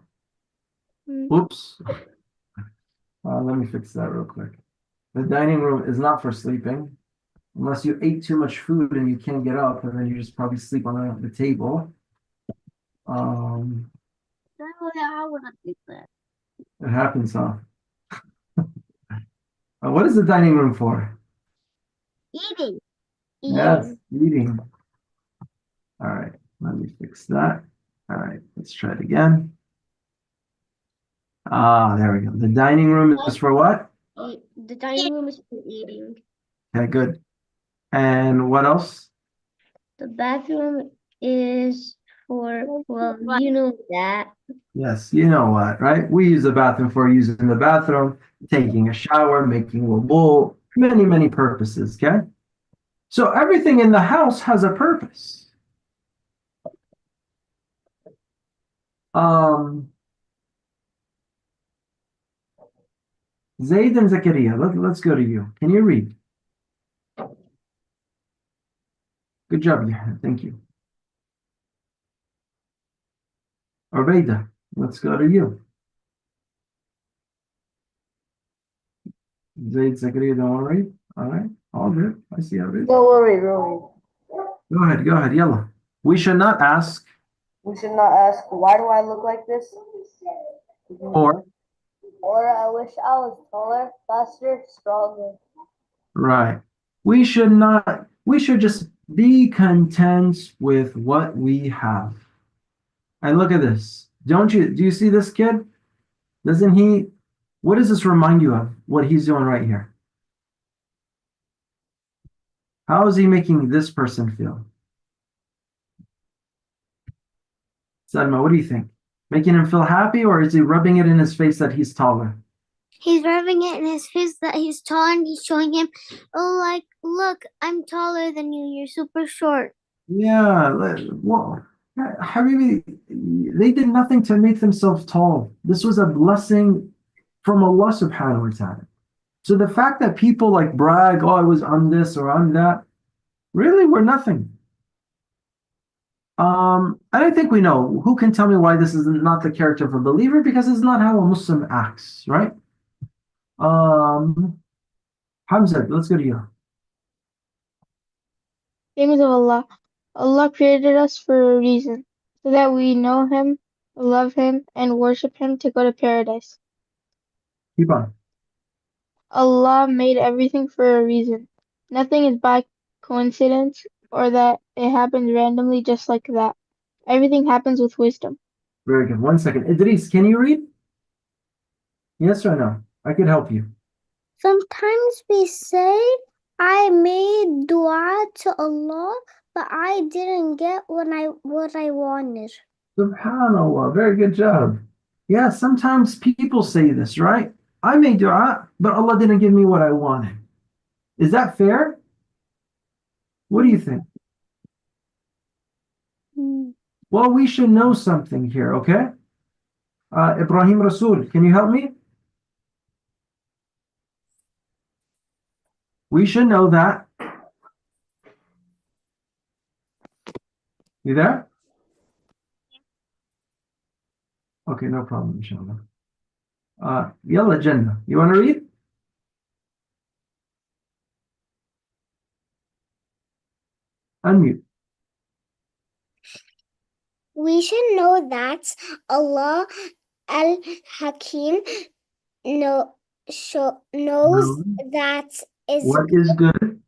Oops. Let me fix that real quick. The dining room is not for sleeping, unless you ate too much food and you can't get up, and then you just probably sleep on the table. I wouldn't think that. It happens, huh? What is the dining room for? Eating. Yes, eating. All right, let me fix that. All right, let's try it again. There we go. The dining room is for what? The dining room is for eating. Okay, good. And what else? The bathroom is for, well, you know that. Yes, you know what, right? We use the bathroom for using the bathroom, taking a shower, making wudu, many, many purposes, okay? So everything in the house has a purpose. Zayd and Zakaria, let's go to you. Can you read? Good job, Yahya. Thank you. Ubaida, let's go to you. Zayd, Zakaria, don't want to read? All right, all good. I see how it is. Don't worry, don't worry. Go ahead, Yalla. We should not ask. We should not ask, why do I look like this? Or I wish I was taller, faster, stronger. right. We should just be content with what we have. And look at this. Do you see this kid? What does this remind you of? What he's doing right here? How is he making this person feel? Salma, what do you think? Making him feel happy, or is he rubbing it in his face that he's taller? He's rubbing it in his face that he's tall, and he's showing him, oh, like, look, I'm taller than you. You're super short. Yeah, well, Habibi, they did nothing to make themselves tall. This was a blessing from Allah subhanahu wa ta'ala. So the fact that people like brag, oh, I was on this or on that, really we're nothing. And I think we know. Who can tell me why this is not the character of a believer? Because it's not how a Muslim acts, right? Hamza, let's go to you. Names of Allah. Allah created us for a reason, so that we know Him, love Him, and worship Him to go to paradise. Keep on. Allah made everything for a reason. Nothing is by coincidence or that it happens randomly just like that. Everything happens with wisdom. Very good. 1 second. Idris, can you read? Yes or no? I could help you. Sometimes we say, I made dua to Allah, but I didn't get what I wanted. Subhanallah. Very good job. Yeah, sometimes people say this, right? I made dua, but Allah didn't give me what I wanted. Is that fair? What do you think? Well, we should know something here, okay? Ibrahim Rasul, can you help me? We should know that. You there? Okay, no problem, inshallah. Yalla Jannah. You want to read? Unmute. We should know that Allah Al-Hakim knows No. that is What is good?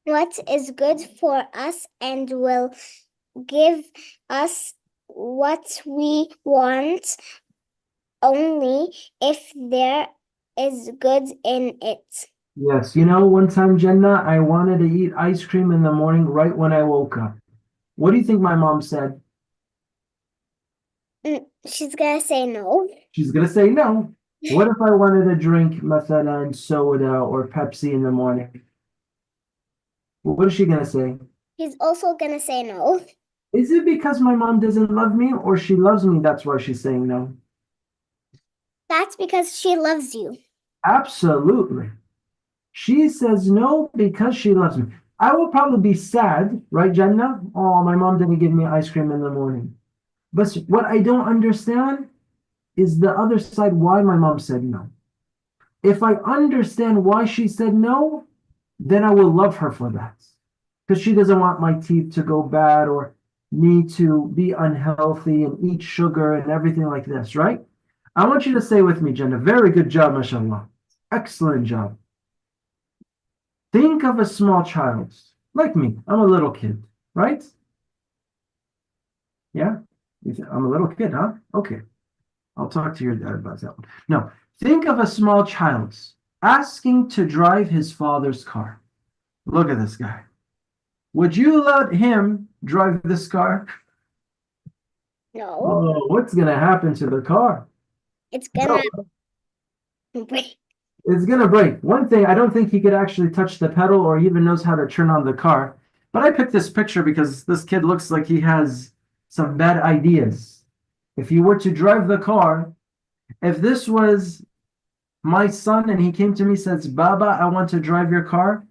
what is good for us and will give us what we want only if there is good in it. Yes, you know, one time, Jannah, I wanted to eat ice cream in the morning right when I woke up. What do you think my mom said? She's gonna say no. She's gonna say no. What if I wanted to drink mathalan soda or Pepsi in the morning? What is she gonna say? He's also gonna say no. Is it because my mom doesn't love me or she loves me? That's why she's saying no. That's because she loves you. Absolutely. She says no because she loves me. I will probably be sad, right, Jannah? Oh, my mom didn't give me ice cream in the morning. But what I don't understand is the other side, why my mom said no. If I understand why she said no, then I will love her for that. Because she doesn't want my teeth to go bad or me to be unhealthy and eat sugar and everything like this, right? I want you to say with me, Jannah, very good job, mashallah. Excellent job. Think of a small child, like me. I'm a little kid, right? Yeah? I'm a little kid, huh? Okay. I'll talk to your dad about that one. No, think of a small child asking to drive his father's car. Look at this guy. Would you let him drive this car? No. Oh, what's going to happen to the car? It's gonna break. It's going to break. One thing, I don't think he could actually touch the pedal or even knows how to turn on the car. But I picked this picture because this kid looks like he has some bad ideas. If you were to drive the car, if this was my son and he came to me and says, Baba, I want to drive your car.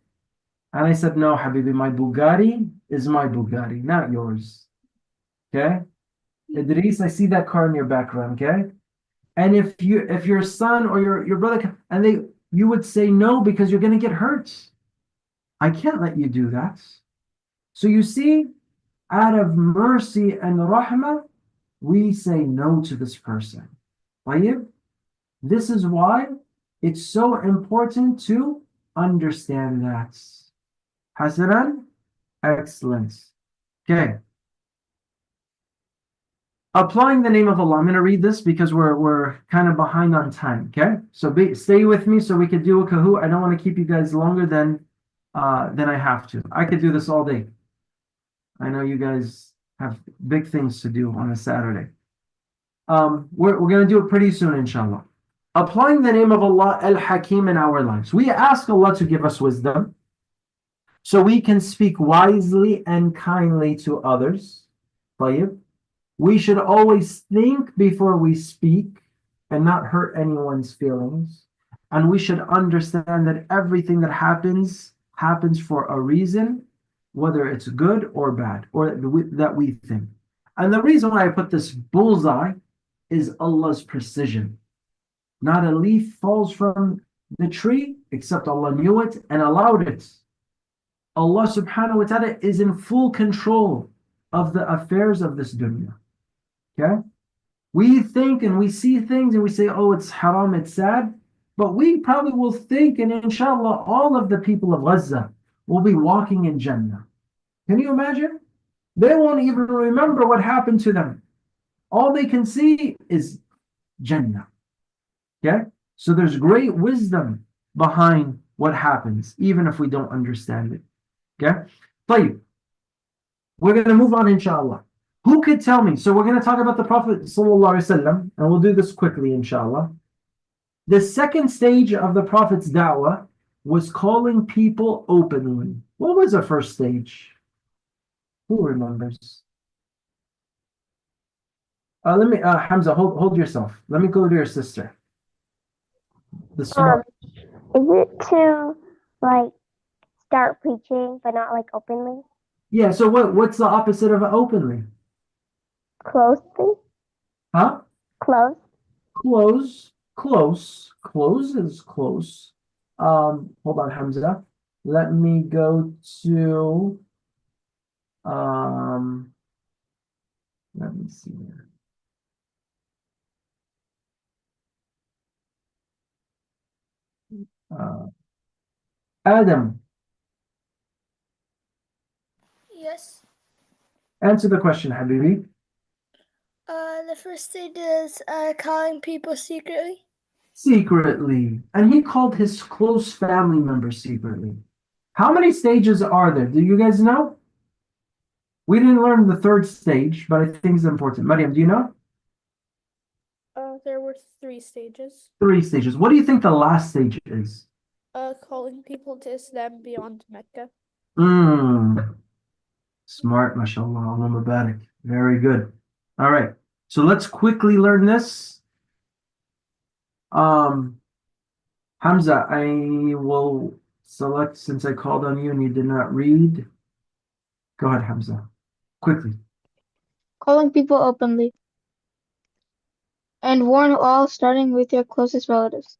And I said, no, Habibi, my Bugatti is my Bugatti, not yours. Okay? Idris, I see that car in your background, okay? And if your son or your brother and you would say no because you're gonna get hurt. I can't let you do that. So you see, out of mercy and rahmah, we say no to this person. Tayyib? This is why it's so important to understand that. Hasanan? Excellent. Okay. Applying the name of Allah. I'm going to read this because we're kind of behind on time. Okay. So stay with me so we could do a kahoot. I don't want to keep you guys longer than I have to. I could do this all day. I know you guys have big things to do on a Saturday. We're going to do it pretty soon, inshallah. Applying the name of Allah Al-Hakim in our lives. We ask Allah to give us wisdom so we can speak wisely and kindly to others. Tayyib. We should always think before we speak and not hurt anyone's feelings. And we should understand that everything that happens for a reason, whether it's good or bad, or that we think. And the reason why I put this bullseye is Allah's precision. Not a leaf falls from the tree except Allah knew it and allowed it. Allah subhanahu wa ta'ala is in full control of the affairs of this dunya. Okay? We think and we see things and we say, oh, it's haram, it's sad. But we probably will think, and inshallah, all of the people of Gaza will be walking in Jannah. Can you imagine? They won't even remember what happened to them. All they can see is Jannah. Okay? So there's great wisdom behind what happens, even if we don't understand it. Okay? طيب. We're going to move on, inshallah. Who could tell me? So we're going to talk about the Prophet ﷺ, and we'll do this quickly, inshallah. The second stage of the Prophet's da'wah was calling people openly. What was the first stage? Who remembers? Let me, Hamza, hold yourself. Let me go to your sister. The small. Is it to like start preaching, but not like openly. Yeah, so what's the opposite of openly? Closely. Huh? Close. Close is close. Hold on, Hamza. Let me go to let me see here. Adam, Yes. answer the question, Habibi. The first stage is calling people secretly. Secretly. And he called his close family members secretly. How many stages are there? Do you guys know? We didn't learn the third stage, but I think it's important. Mariam, do you know? There were 3 stages. 3 stages. What do you think the last stage is? Calling people to Islam beyond Mecca. Smart, mashallah, Allah Mubarak. Very good. All right. So let's quickly learn this. Hamza, I will select since I called on you and you did not read. Go ahead, Hamza. Quickly. Calling people openly. And warn all, starting with your closest relatives.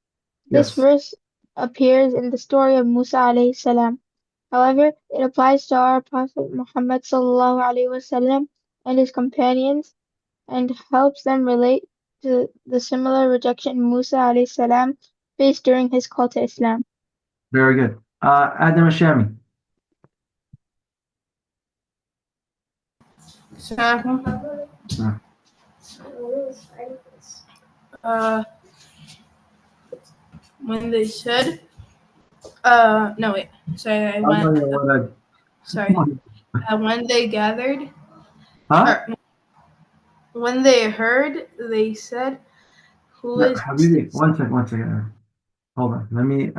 This Yes. verse appears in the story of Musa alayhi salam. However, it applies to our Prophet Muhammad sallallahu alaihi wasallam and his companions and helps them relate to the similar rejection Musa alayhi salam faced during his call to Islam. Very good. Adam Ashami. When they said, no, wait, sorry, I went, sorry, when they gathered, Huh? When they heard, they said, "Who is?" Habibi, one second. Hold on. Let me.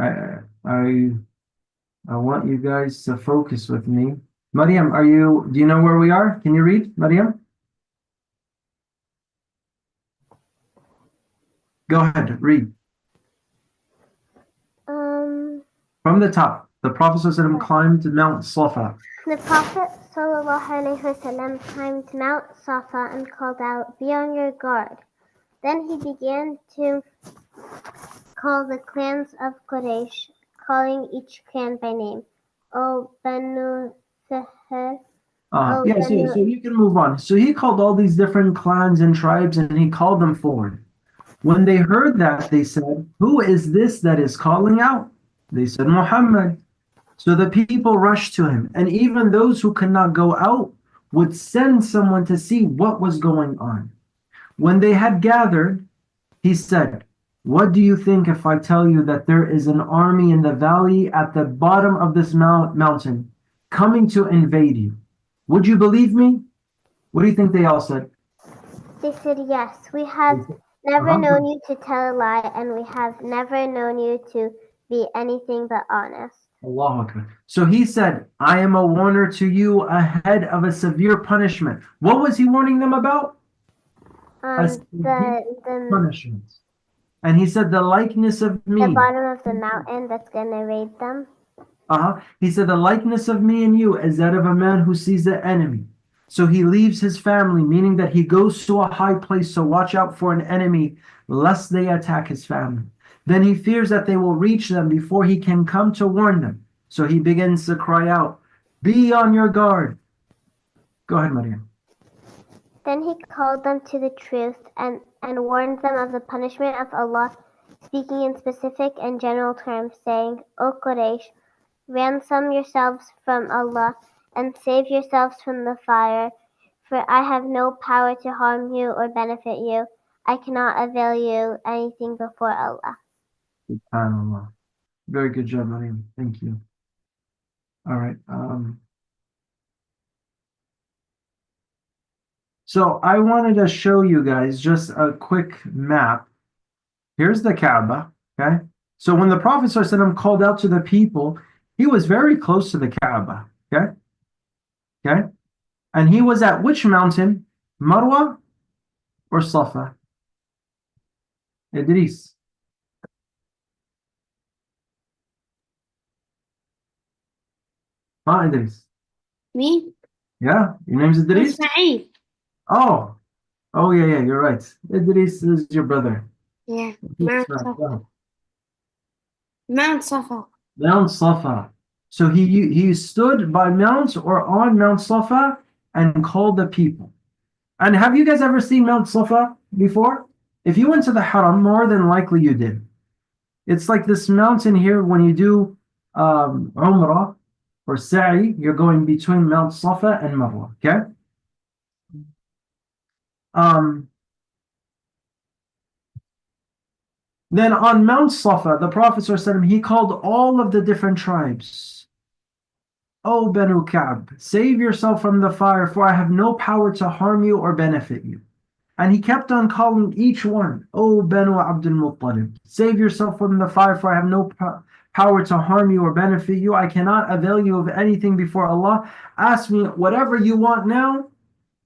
I want you guys to focus with me. Mariam, do you know where we are? Can you read, Mariam? Go ahead, read. From the top, the Prophet ﷺ climbed Mount Safa. The Prophet ﷺ climbed Mount Safa and called out, "Be on your guard." Then he began to call the clans of Quraysh, calling each clan by name. O Banu Seher. Yeah, so you can move on. So he called all these different clans and tribes and he called them forward. When they heard that, they said, "Who is this that is calling out?" They said, "Muhammad." So the people rushed to him, and even those who could not go out would send someone to see what was going on. When they had gathered, he said, "What do you think if I tell you that there is an army in the valley at the bottom of this mountain coming to invade you? Would you believe me?" What do you think they all said? They said, "Yes, we have never known you to tell a lie, and we have never known you to be anything but honest." Allahu Akbar. So he said, "I am a warner to you ahead of a severe punishment." What was he warning them about? The Punishment. And he said, "The likeness of me." The bottom of the mountain that's gonna raid them. He said, "The likeness of me and you is that of a man who sees the enemy. So he leaves his family, meaning that he goes to a high place to watch out for an enemy, lest they attack his family. Then he fears that they will reach them before he can come to warn them. So he begins to cry out, 'Be on your guard.'" Go ahead, Mariam. Then he called them to the truth and warned them of the punishment of Allah, speaking in specific and general terms, saying, "O Quraysh, ransom yourselves from Allah and save yourselves from the fire, for I have no power to harm you or benefit you. I cannot avail you anything before Allah." SubhanAllah. Very good job, Mariam. Thank you. All right. So I wanted to show you guys just a quick map. Here's the Kaaba, okay? So when the Prophet ﷺ called out to the people, he was very close to the Kaaba, okay? Okay? And he was at which mountain? Marwa or Safa? Idris. . Huh, Idris? Me? Yeah, your name's Idris? Sa'id. Oh, oh yeah, you're right. Idris is your brother. Yeah. It's Mount Safa. Mount Safa. Mount Safa. So he stood by Mount or on Mount Safa and called the people. And have you guys ever seen Mount Safa before? If you went to the Haram, more than likely you did. It's like this mountain here when you do Umrah or Sa'i, you're going between Mount Safa and Marwa, okay? Then on Mount Safa, the Prophet ﷺ, he called all of the different tribes. O Banu Ka'b, save yourself from the fire, for I have no power to harm you or benefit you. And he kept on calling each one, O Banu Abdul Muttalib, save yourself from the fire, for I have no power to harm you or benefit you. I cannot avail you of anything before Allah. Ask me whatever you want now,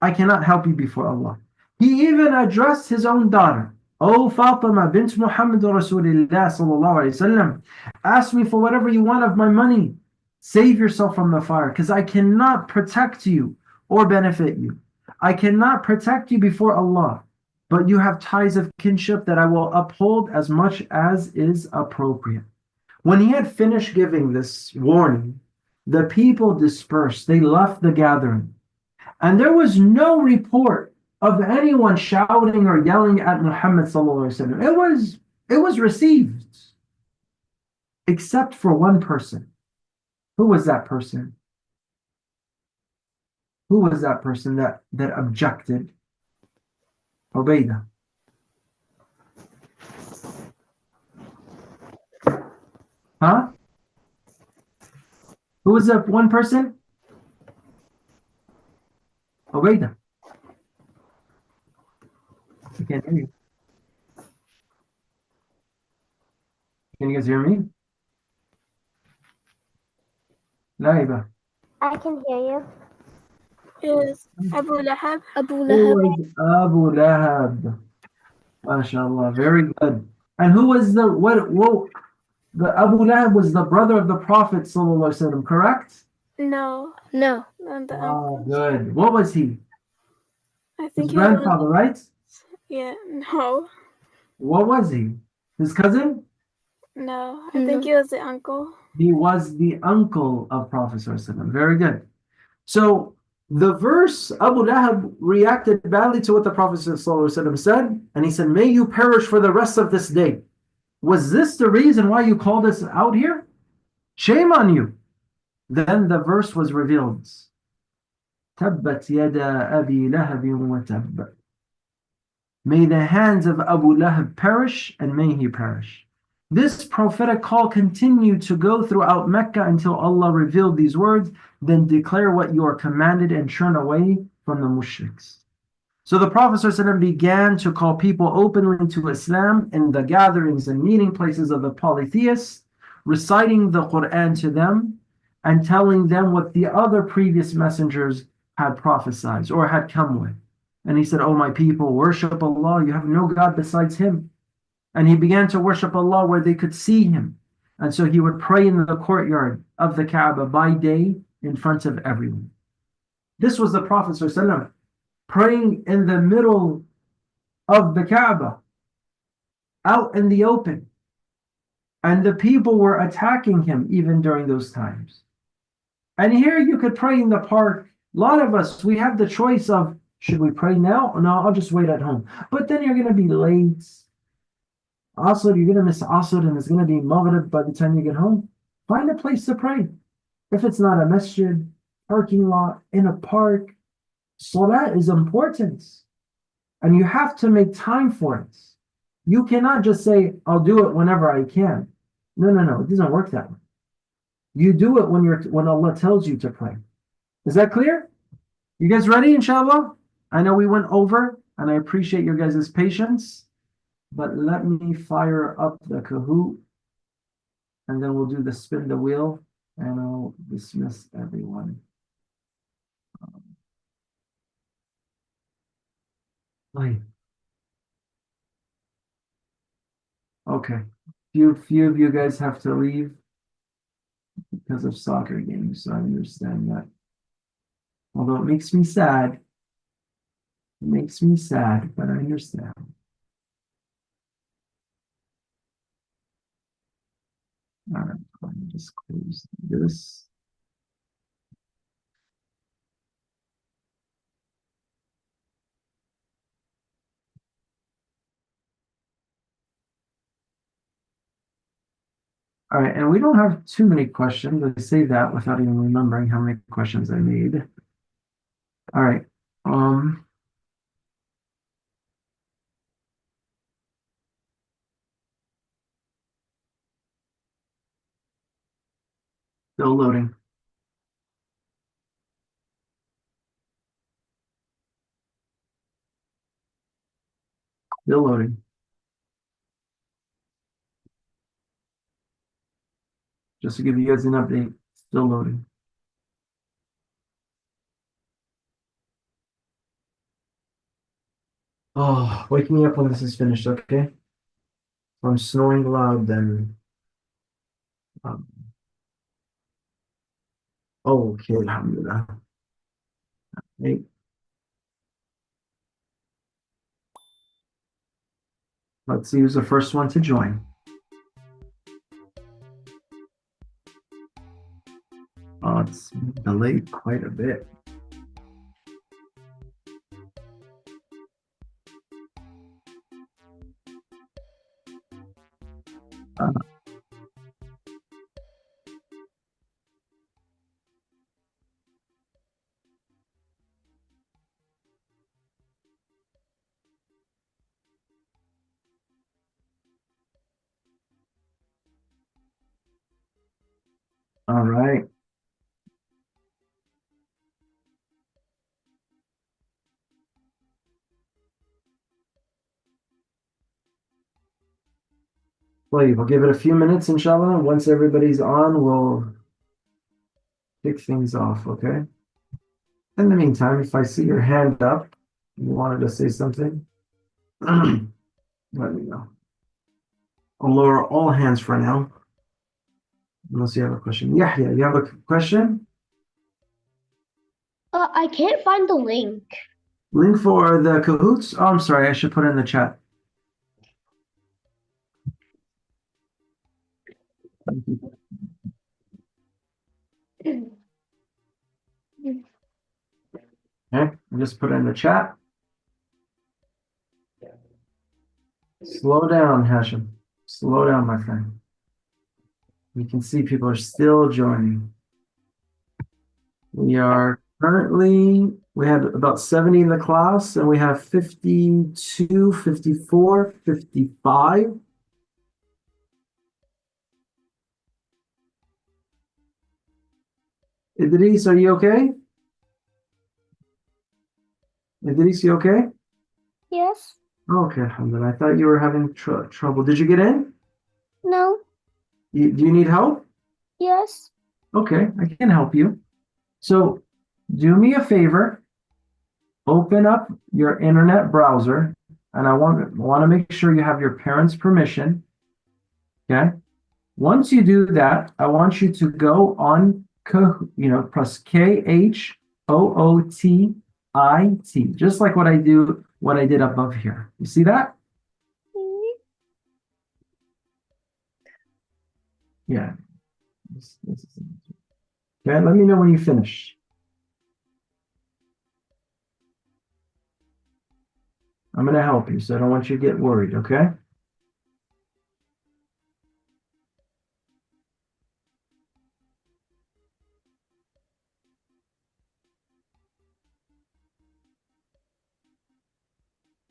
I cannot help you before Allah. He even addressed his own daughter. O Fatima bint Muhammad Rasulullah sallallahu alayhi wasallam, ask me for whatever you want of my money. Save yourself from the fire, because I cannot protect you or benefit you. I cannot protect you before Allah, but you have ties of kinship that I will uphold as much as is appropriate. When he had finished giving this warning, the people dispersed. They left the gathering. And there was no report of anyone shouting or yelling at Muhammad sallallahu alaihi wasallam. It was received, except for one person. Who was that person? Who was that person that objected? Ubaidah. Huh? Who was that one person? Ubaidah. I can't hear you. Can you guys hear me? Laiba. I can hear you. Yes. Abu Lahab. Who was Abu Lahab? MashaAllah, very good. And who was the Abu Lahab was the brother of the Prophet sallallahu alaihi wasallam, correct? No. No. Good. What was he? I think His grandfather, right? Yeah. No. What was he? His cousin? No. I think he was the uncle. He was the uncle of Prophet sallallahu alaihi wasallam. Very good. So the verse, Abu Lahab reacted badly to what the Prophet ﷺ said, and he said, may you perish for the rest of this day. Was this the reason why you called us out here? Shame on you. Then the verse was revealed. Tabbat yada Abi Lahabin wa tabb. May the hands of Abu Lahab perish, and may he perish. This prophetic call continued to go throughout Mecca until Allah revealed these words, then declare what you are commanded and turn away from the mushriks. So the Prophet ﷺ began to call people openly to Islam in the gatherings and meeting places of the polytheists, reciting the Quran to them and telling them what the other previous messengers had prophesied or had come with. And he said, "O my people, worship Allah, you have no God besides Him." And he began to worship Allah where they could see Him. And so he would pray in the courtyard of the Kaaba by day in front of everyone. This was the Prophet ﷺ praying in the middle of the Kaaba, out in the open. And the people were attacking him even during those times. And here you could pray in the park. A lot of us, we have the choice of, should we pray now? Or no, I'll just wait at home. But then you're going to be late. Also, you're going to miss Asr and it's going to be Maghrib by the time you get home. Find a place to pray. If it's not a masjid, parking lot, in a park, Salah is important. And you have to make time for it. You cannot just say, I'll do it whenever I can. No. It doesn't work that way. You do it when Allah tells you to pray. Is that clear? You guys ready, inshallah? I know we went over, and I appreciate your guys' patience. But let me fire up the Kahoot, and then we'll do the spin the wheel, and I'll dismiss everyone. Okay. Few of you guys have to leave. because of soccer games, so I understand that. Although it makes me sad. It makes me sad, but I understand. All right, let me just close this. All right, and we don't have too many questions. I say that without even remembering how many questions I made. All right. Still loading. Still loading. Just to give you guys an update, still loading. Oh, wake me up when this is finished, okay? If I'm snoring loud, then okay, alhamdulillah. Hey. Let's see who's the first one to join. Oh, it's delayed quite a bit. All right. Well, we'll give it a few minutes, inshallah. Once everybody's on, we'll kick things off, okay? In the meantime, if I see your hand up, you wanted to say something, let me know. I'll lower all hands for now, unless you have a question. Yahya, you have a question? I can't find the link. Link for the Kahoots? Oh, I'm sorry, I should put it in the chat. Okay, I just put it in the chat. Slow down, Hashim. Slow down, my friend. You can see people are still joining. We are currently, we had about 70 in the class, and we have 52, 54, 55. Idris, are you okay? Idris, you okay? Yes. Okay, alhamdulillah. I thought you were having trouble. Did you get in? No. Do you need help? Yes. Okay, I can help you. So do me a favor. Open up your internet browser, and I want to make sure you have your parents' permission. Okay. Once you do that, I want you to go on, press KHOOTIT, just like what I did above here. You see that? Yeah. Okay, let me know when you finish. I'm going to help you, so I don't want you to get worried, okay?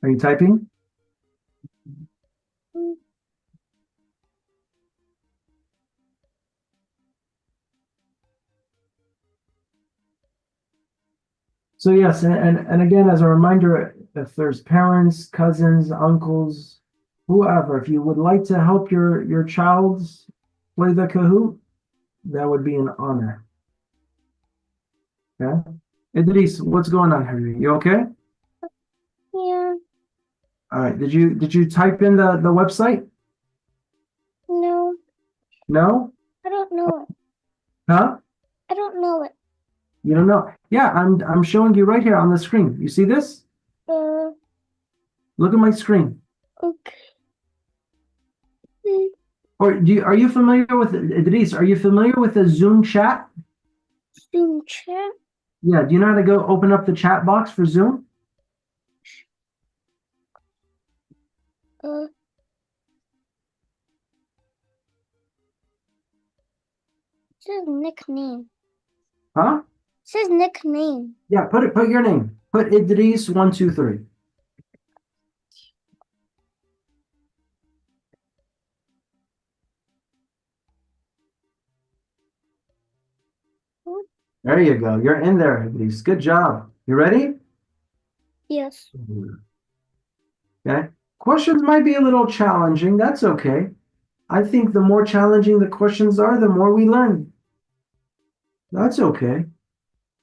Are you typing? So yes, and again, as a reminder, if there's parents, cousins, uncles, whoever, if you would like to help your child play the Kahoot, that would be an honor. Okay? Idris, what's going on here? You okay? Yeah. All right. Did you type in the website? No. No? I don't know it. Huh? I don't know it. You don't know? Yeah, I'm showing you right here on the screen. You see this? Uh, Look at my screen. okay. Or are you familiar with Idris? Are you familiar with the Zoom chat? Zoom chat. Yeah. Do you know how to go open up the chat box for Zoom? Uh, it says nickname. Huh? It says nickname. Yeah. Put your name. Put Idris 123. There you go. You're in there, Idris. Good job. You ready? Yes. Okay. Questions might be a little challenging. That's okay. I think the more challenging the questions are, the more we learn. That's okay.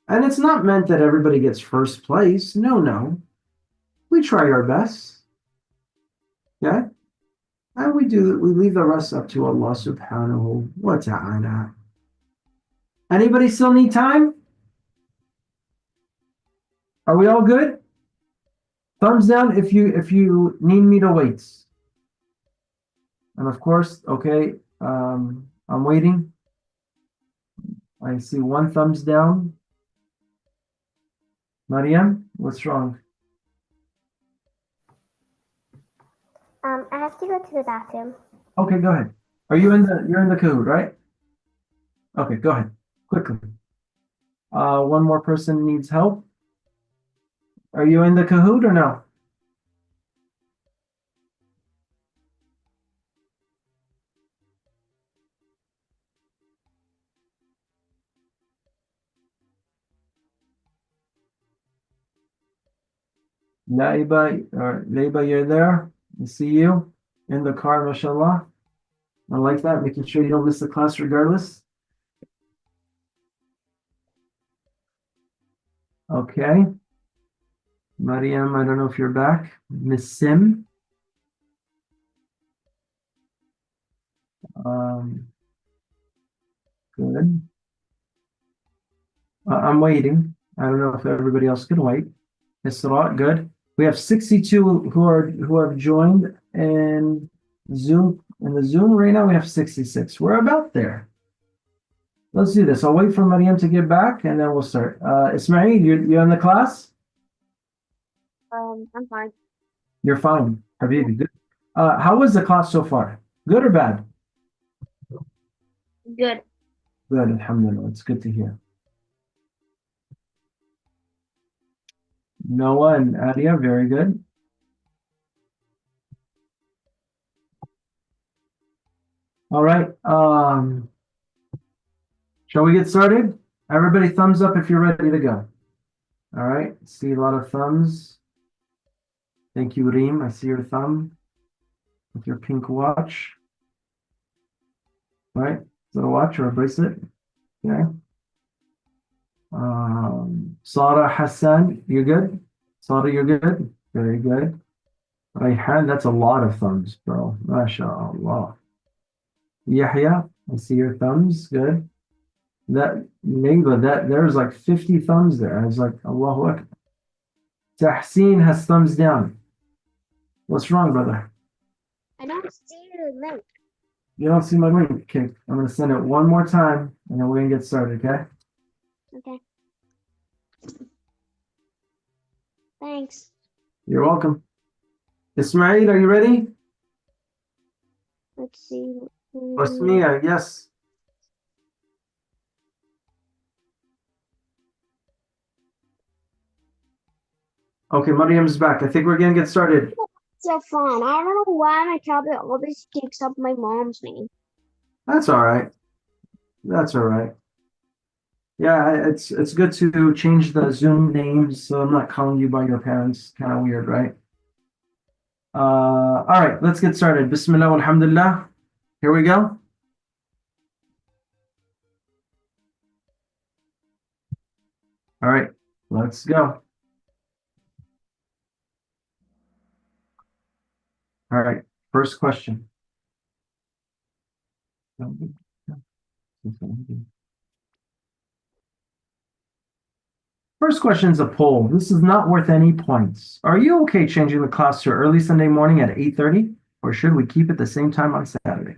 And it's not meant that everybody gets first place. No, no. We try our best. Okay? And we leave the rest up to Allah subhanahu wa ta'ala. Anybody still need time? Are we all good? Thumbs down if you need me to wait. And of course, okay, I'm waiting. I see one thumbs down. Mariam, what's wrong? I have to go to the bathroom. Okay, go ahead. You're in the Kahoot, right? Okay, go ahead. Quickly. One more person needs help. Are you in the Kahoot or no? Laiba, you're there. I see you in the car, mashallah. I like that, making sure you don't miss the class regardless. Okay. Mariam, I don't know if you're back. Miss Sim. Good. I'm waiting. I don't know if everybody else can wait. Isra, good. We have 62 who have joined in Zoom. In the Zoom right now, we have 66. We're about there. Let's do this. I'll wait for Mariam to get back and then we'll start. Ismail, you're in the class? I'm fine. You're fine. Habibi, good. How was the class so far? Good or bad? Good. Good, alhamdulillah. It's good to hear. Noah and Adia, very good. All right. Shall we get started? Everybody thumbs up if you're ready to go. All right. See a lot of thumbs. Thank you, Reem. I see your thumb with your pink watch. All right. Is that a watch or a bracelet? Okay. Sarah Hassan, you good? Sarah, you're good? Very good. Rayhan, that's a lot of thumbs, bro. MashaAllah. Yahya, I see your thumbs. Good. That Layla, there's like 50 thumbs there. I was like, Allahu Akbar. Tahseen has thumbs down. What's wrong, brother? I don't see your link. You don't see my link. Okay, I'm gonna send it one more time and then we're gonna get started, okay? Okay. Thanks. You're welcome. Ismail, are you ready? Let's see. Osmia, yes. Okay, Mariam's back. I think we're gonna get started. So fun. I don't know why my tablet always takes up my mom's name. That's all right. That's all right. Yeah, it's good to change the Zoom names so I'm not calling you by your parents. Kind of weird, right? All right, let's get started. Bismillah, alhamdulillah. Here we go. All right, let's go. All right, first question. First question is a poll. This is not worth any points. Are you okay changing the class to early Sunday morning at 8:30, or should we keep it the same time on Saturday?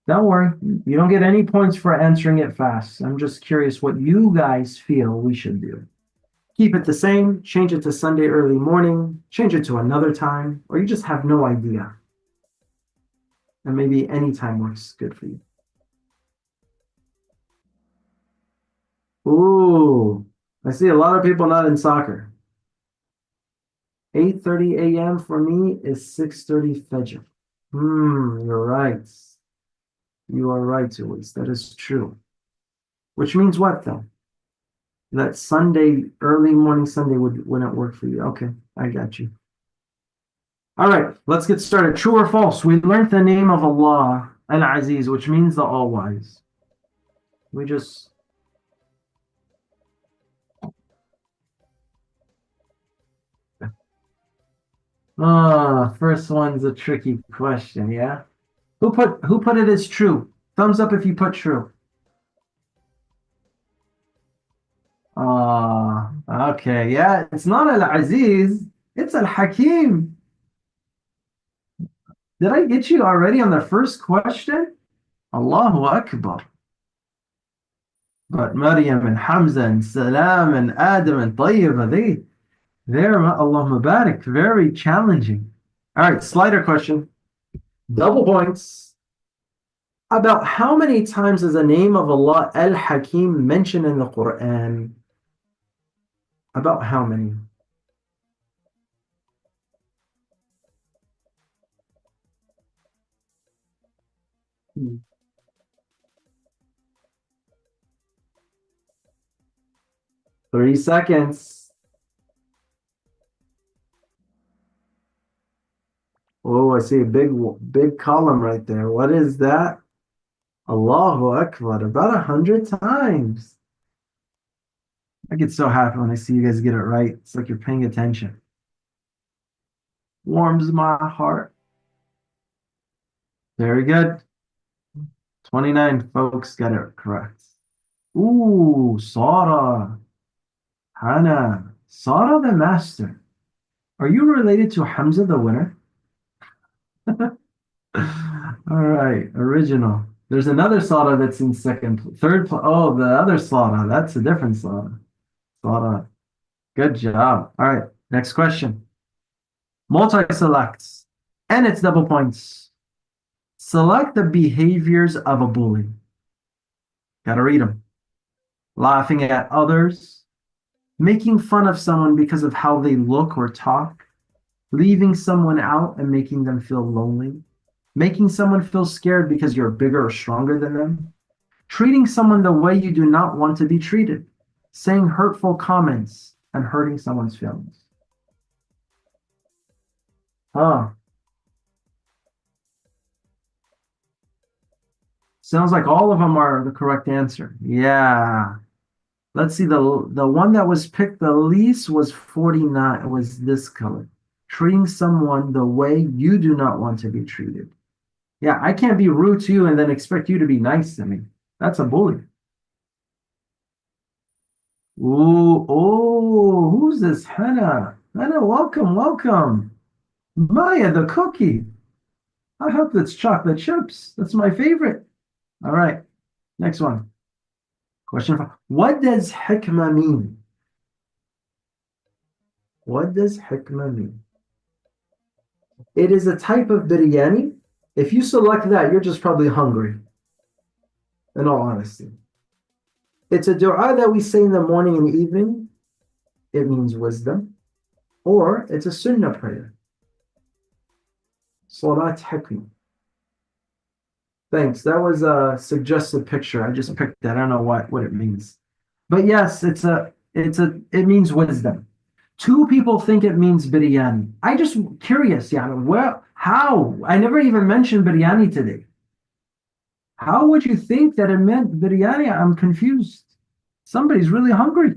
Don't worry, you don't get any points for answering it fast. I'm just curious what you guys feel we should do. Keep it the same, change it to Sunday early morning, change it to another time, or you just have no idea. And maybe any time works good for you. Ooh, I see a lot of people not in soccer. 8:30 a.m. for me is 6:30 Fajr. You're right. You are right, Julius. That is true. Which means what, though? That Sunday, early morning Sunday wouldn't work for you. Okay, I got you. All right, let's get started. True or false? We learned the name of Allah, Al-Aziz, which means the All-Wise. We just... first one's a tricky question, yeah? Who put it as true? Thumbs up if you put true. Okay, yeah, it's not Al-Aziz, it's Al-Hakim. Did I get you already on the first question? Allahu Akbar. But Maryam and Hamza and Salam and Adam and Tayyiba, they're Allah Mubarak, very challenging. All right, slider question. Double points. About how many times is the name of Allah Al-Hakim mentioned in the Quran? About how many? Hmm. Three seconds. Oh, I see a big column right there. What is that? Allahu Akbar, about 100 times. I get so happy when I see you guys get it right. It's like you're paying attention. Warms my heart. Very good. 29 folks got it correct. Ooh, Sarah. Hannah. Sarah the master. Are you related to Hamza the winner? All right, original. There's another Sarah that's in third. Oh, the other Sarah. That's a different Sarah. Sarah. Good job. All right, next question. Multi-selects. And it's double points. Select the behaviors of a bully. Gotta read them. Laughing at others. Making fun of someone because of how they look or talk. Leaving someone out and making them feel lonely. Making someone feel scared because you're bigger or stronger than them. Treating someone the way you do not want to be treated. Saying hurtful comments and hurting someone's feelings. Sounds like all of them are the correct answer. Yeah. Let's see, the one that was picked the least was 49, was this color. Treating someone the way you do not want to be treated. Yeah, I can't be rude to you and then expect you to be nice to me. That's a bully. Ooh, oh, who's this? Hannah. Hannah, welcome, welcome. Maya, the cookie. I hope that's chocolate chips. That's my favorite. All right, next one. Question 5. What does hikmah mean? What does hikmah mean? It is a type of biryani. If you select that, you're just probably hungry. In all honesty. It's a dua that we say in the morning and evening. It means wisdom. Or it's a sunnah prayer. Salat hikmah. Thanks. That was a suggested picture. I just picked that. I don't know what it means. But yes, it means wisdom. Two people think it means biryani. I just curious, how? I never even mentioned biryani today. How would you think that it meant biryani? I'm confused. Somebody's really hungry.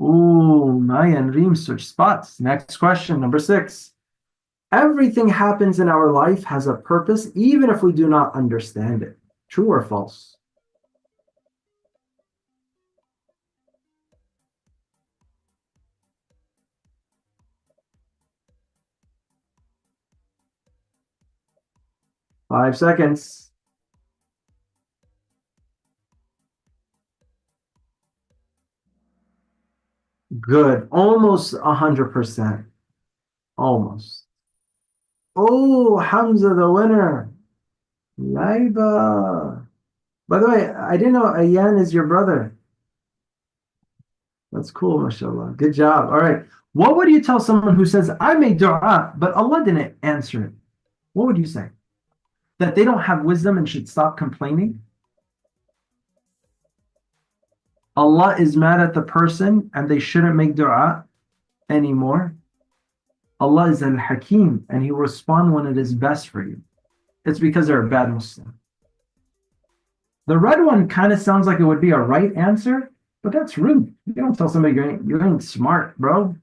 Ooh, Maya and Reem search spots. Next question, number 6. Everything happens in our life has a purpose, even if we do not understand it. True or false? 5 seconds. Good. Almost 100%. Almost. Oh, Hamza, the winner. Laiba. By the way, I didn't know Ayan is your brother. That's cool, mashallah. Good job. All right. What would you tell someone who says, I made dua, but Allah didn't answer it? What would you say? That they don't have wisdom and should stop complaining? Allah is mad at the person and they shouldn't make dua anymore? Allah is al-Hakim and He will respond when it is best for you. It's because they're a bad Muslim. The red one kind of sounds like it would be a right answer, but that's rude. You don't tell somebody you ain't smart, bro.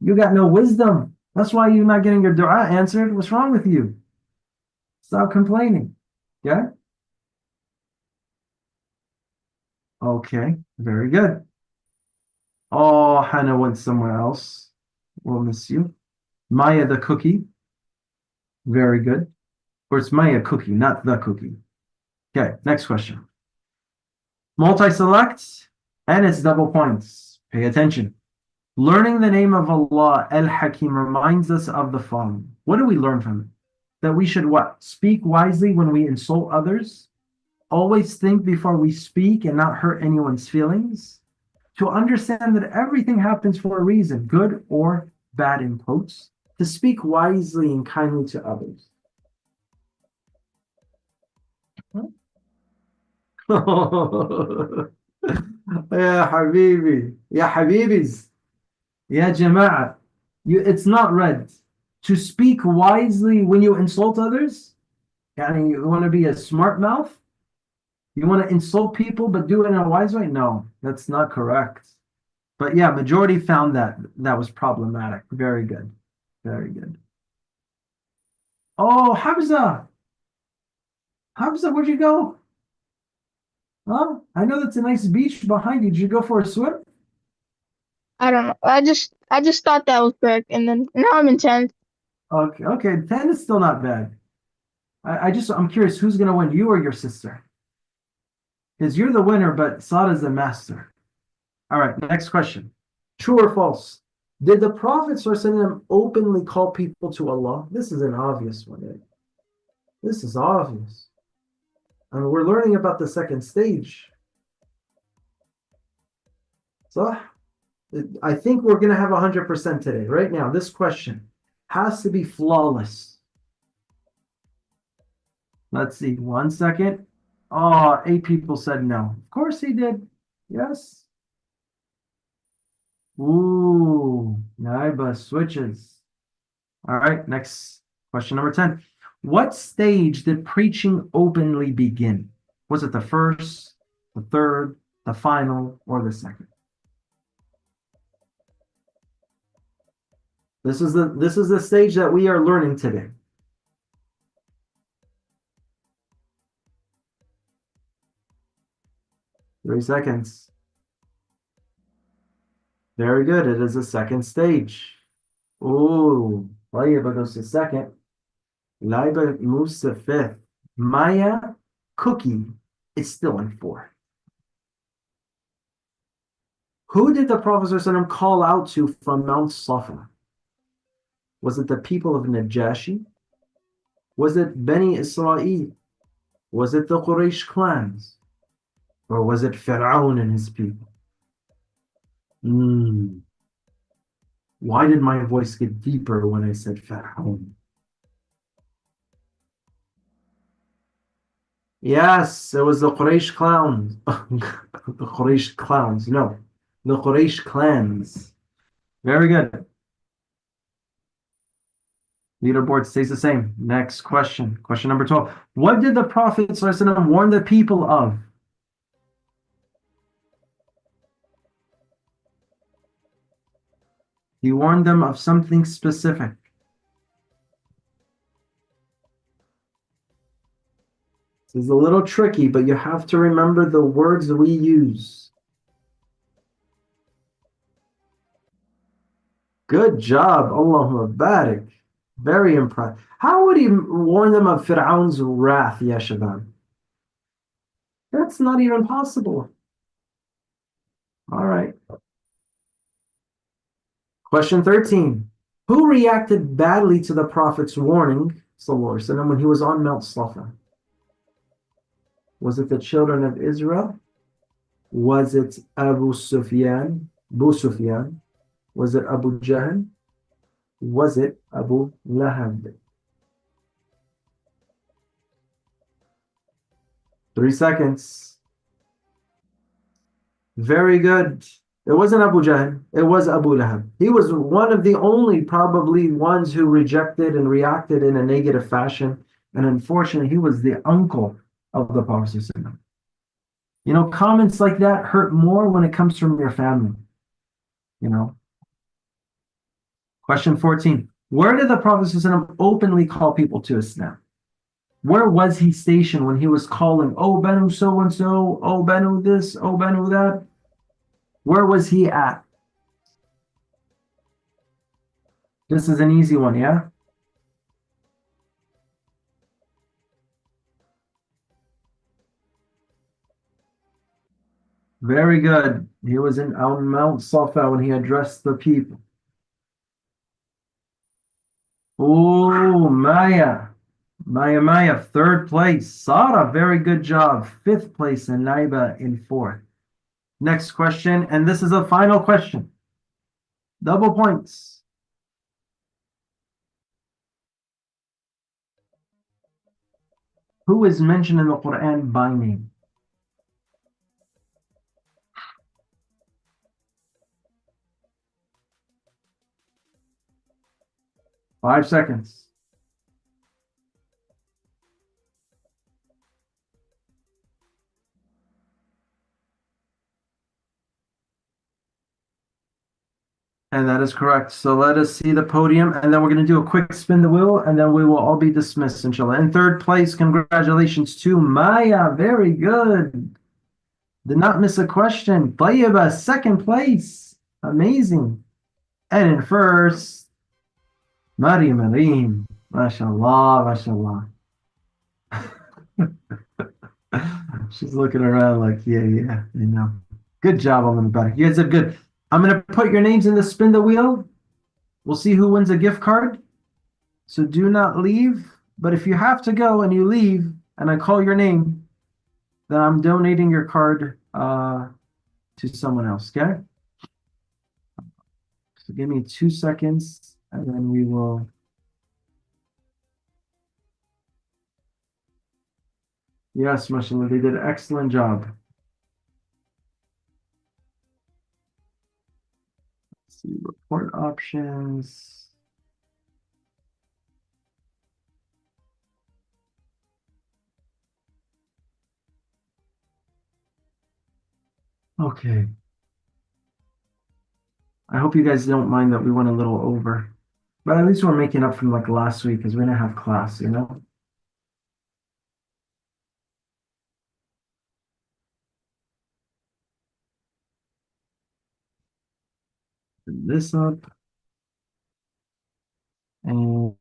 You got no wisdom. That's why you're not getting your dua answered. What's wrong with you? Stop complaining. Yeah? Okay, very good. Oh, Hannah went somewhere else. We'll miss you. Maya the cookie. Very good. Or it's Maya cookie, not the cookie. Okay, next question. Multi-select, and it's double points. Pay attention. Learning the name of Allah, Al-Hakim, reminds us of the following. What do we learn from it? That we should what? Speak wisely when we insult others. Always think before we speak and not hurt anyone's feelings. To understand that everything happens for a reason, good or bad in quotes. To speak wisely and kindly to others. يا حبيبي يا حبيبيز يا جماعة, it's not red. To speak wisely when you insult others? Yani you want to be a smart mouth? You want to insult people but do it in a wise way? No, that's not correct. But yeah, majority found that was problematic. Very good. Very good. Oh, Hamza! Hamza, where'd you go? Huh? I know that's a nice beach behind you. Did you go for a swim? I don't know. I just thought that was correct, and then now I'm in 10th. Okay, 10 is still not bad. I'm curious, who's gonna win, you or your sister? Because you're the winner, but Sada's the master. All right, next question. True or false? Did the Prophet ﷺ openly call people to Allah? This is an obvious one. Eh? This is obvious. And we're learning about the second stage. So I think we're going to have 100% today. Right now, this question has to be flawless. Let's see. 1 second. Oh, 8 people said no. Of course he did. Yes. Ooh, Naiba switches. All right, next question number 10. What stage did preaching openly begin? Was it the first, the third, the final, or the second? This is the stage that we are learning today. Three seconds. Very good. It is the second stage. Ooh, Laiba goes to second. Laiba moves to fifth. Maya Cookie is still in fourth. Who did the Prophet ﷺ call out to from Mount Safa? Was it the people of Najashi? Was it Bani Israel? Was it the Quraysh clans? Or was it Pharaoh and his people? Why did my voice get deeper when I said Pharaoh? Yes, it was the Quraysh clowns. The Quraysh clowns. No, the Quraysh clans. Very good. Leaderboard stays the same. Next question. Question number 12. What did the Prophet ﷺ warn the people of? He warned them of something specific. This is a little tricky, but you have to remember the words we use. Good job. Allahumma barik. Very impressed. How would he warn them of Fir'aun's wrath, ya Shabab? That's not even possible. All right. Question 13. Who reacted badly to the Prophet's warning, sallallahu alaihi wasallam, when he was on Mount Safa? Was it the children of Israel? Was it Abu Sufyan? Was it Abu Jahl? Was it Abu Lahab? 3 seconds. Very good. It wasn't Abu Jahl. It was Abu Lahab. He was one of the only probably ones who rejected and reacted in a negative fashion. And unfortunately, he was the uncle of the Prophet. You know, comments like that hurt more when it comes from your family. You know. Question 14. Where did the Prophet openly call people to Islam? Where was he stationed when he was calling, oh, Banu so-and-so, oh, Banu this, oh, Banu that? Where was he at? This is an easy one, yeah? Very good. He was on Mount Safa when he addressed the people. Oh, Maya, 3rd place. Sarah, very good job. 5th place, and Naiba in 4th. Next question, and this is the final question. Double points. Who is mentioned in the Quran by name? Five seconds. And that is correct. So let us see the podium, and then we're going to do a quick spin the wheel, and then we will all be dismissed, inshallah. In 3rd place, congratulations to Maya. Very good. Did not miss a question. Tayyiba, 2nd place. Amazing. And in 1st, Maryam. MashaAllah, mashallah. She's looking around like, yeah, you know. Good job on the back. You guys are good. I'm going to put your names in the spin the wheel. We'll see who wins a gift card. So do not leave. But if you have to go and you leave and I call your name, then I'm donating your card to someone else, okay? So give me 2 seconds and then we will. Yes, mashallah, they did an excellent job. Let's see, report options. Okay. I hope you guys don't mind that we went a little over. But at least we're making up from like last week because we didn't have class, you know? Put this up. And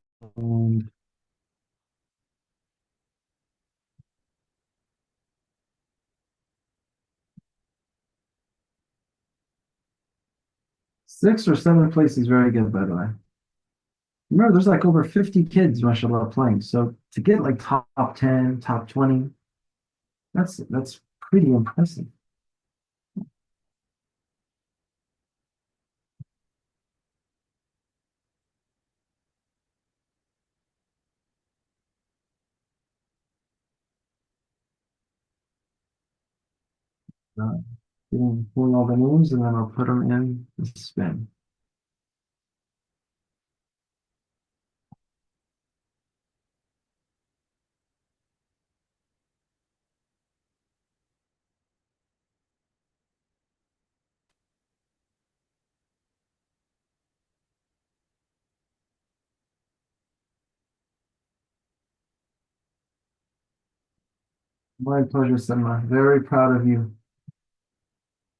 sixth or seventh place is very good, by the way. Remember, there's like over 50 kids, mashallah, playing. So to get like top 10, top 20, that's pretty impressive. Pulling all the names and then I'll put them in the spin. My pleasure, Selma. Very proud of you.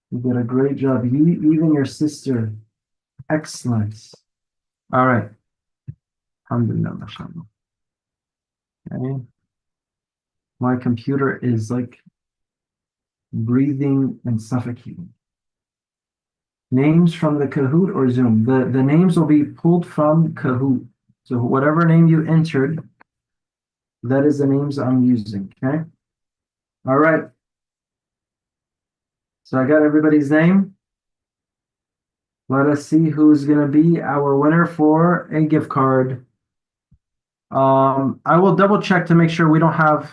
You did a great job. You, even your sister. Excellent. All right. Alhamdulillah, mashallah. Okay. My computer is like breathing and suffocating. Names from the Kahoot or Zoom. The names will be pulled from Kahoot. So whatever name you entered, that is the names I'm using. Okay. All right. So I got everybody's name. Let us see who's going to be our winner for a gift card. I will double check to make sure we don't have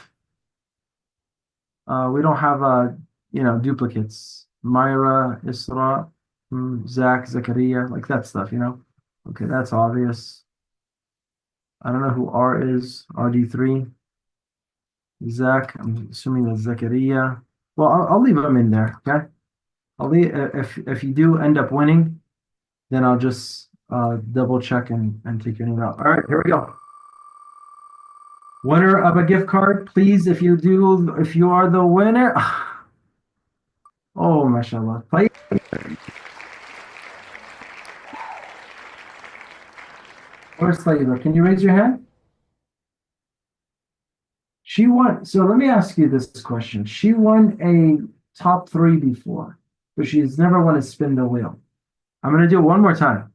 duplicates. Myra, Isra, Zach, Zakaria, like that stuff, Okay, that's obvious. I don't know who R is. RD3. Zach, I'm assuming that's Zakaria. Well, I'll leave them in there, okay? I'll leave if you do end up winning, then I'll just double check and take your name out. All right, here we go. Winner of a gift card, please, if you are the winner. Oh, mashallah. Play. Where's Tayyiba? Can you raise your hand? She won. So let me ask you this question. She won a top 3 before, but she's never won a spin the wheel. I'm going to do it one more time.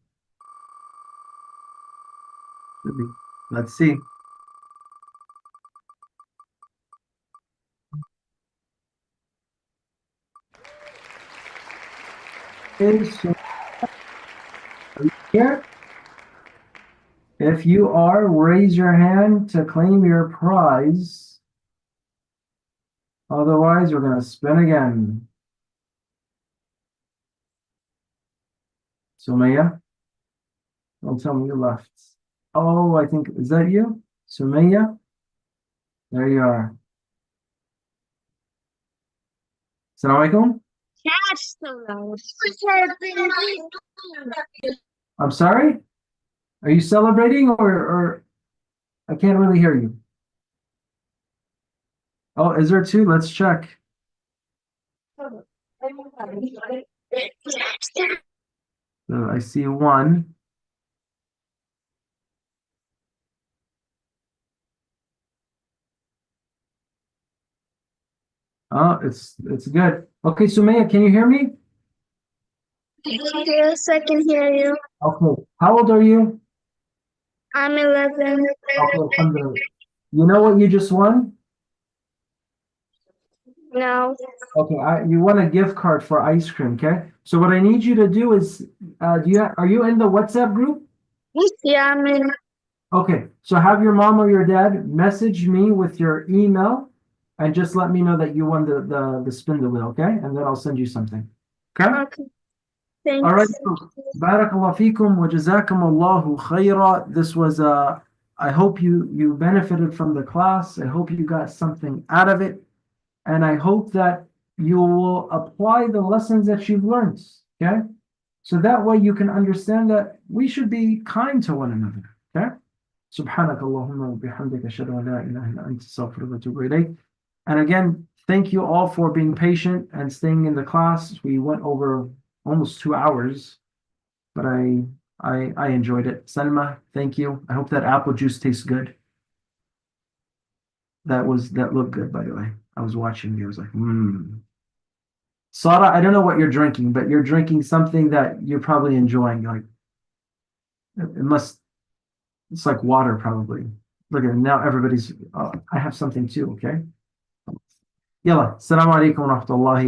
Let's see. Are you here? If you are, raise your hand to claim your prize. Otherwise, we're going to spin again. Sumaya? Don't tell me you left. Oh, I think, is that you? Sumaya? There you are. Assalamu alaikum. I'm sorry? Are you celebrating or I can't really hear you? Oh, is there 2? Let's check. So I see 1. Oh, it's good. Okay, Sumaya, can you hear me? Yes, I can hear you. Okay. How old are you? I'm 11. Okay, alhamdulillah. You know what you just won? No. Okay, you won a gift card for ice cream, okay? So what I need you to do is, are you in the WhatsApp group? Yeah, I'm in. Okay, so have your mom or your dad message me with your email and just let me know that you won the spin the wheel, okay? And then I'll send you something. Okay? Okay. Thanks. All right. Barakallahu feekum wa jazakumullahu khaira. This was I hope you benefited from the class. I hope you got something out of it. And I hope that you will apply the lessons that you've learned. Okay? So that way you can understand that we should be kind to one another. Okay? Subhanakallahumma wa bihamdika ashhadu an la ilaha illa anta astaghfiruka wa atubu ilayk. And again, thank you all for being patient and staying in the class. We went over almost 2 hours, but I enjoyed it. Salma, thank you. I hope that apple juice tastes good. That looked good, by the way. I was watching you. I was like, Sarah, I don't know what you're drinking, but you're drinking something that you're probably enjoying. Like it's like water probably. Look at now everybody's I have something too, okay? Yalla, assalamu alaikum wa rahmatullahi.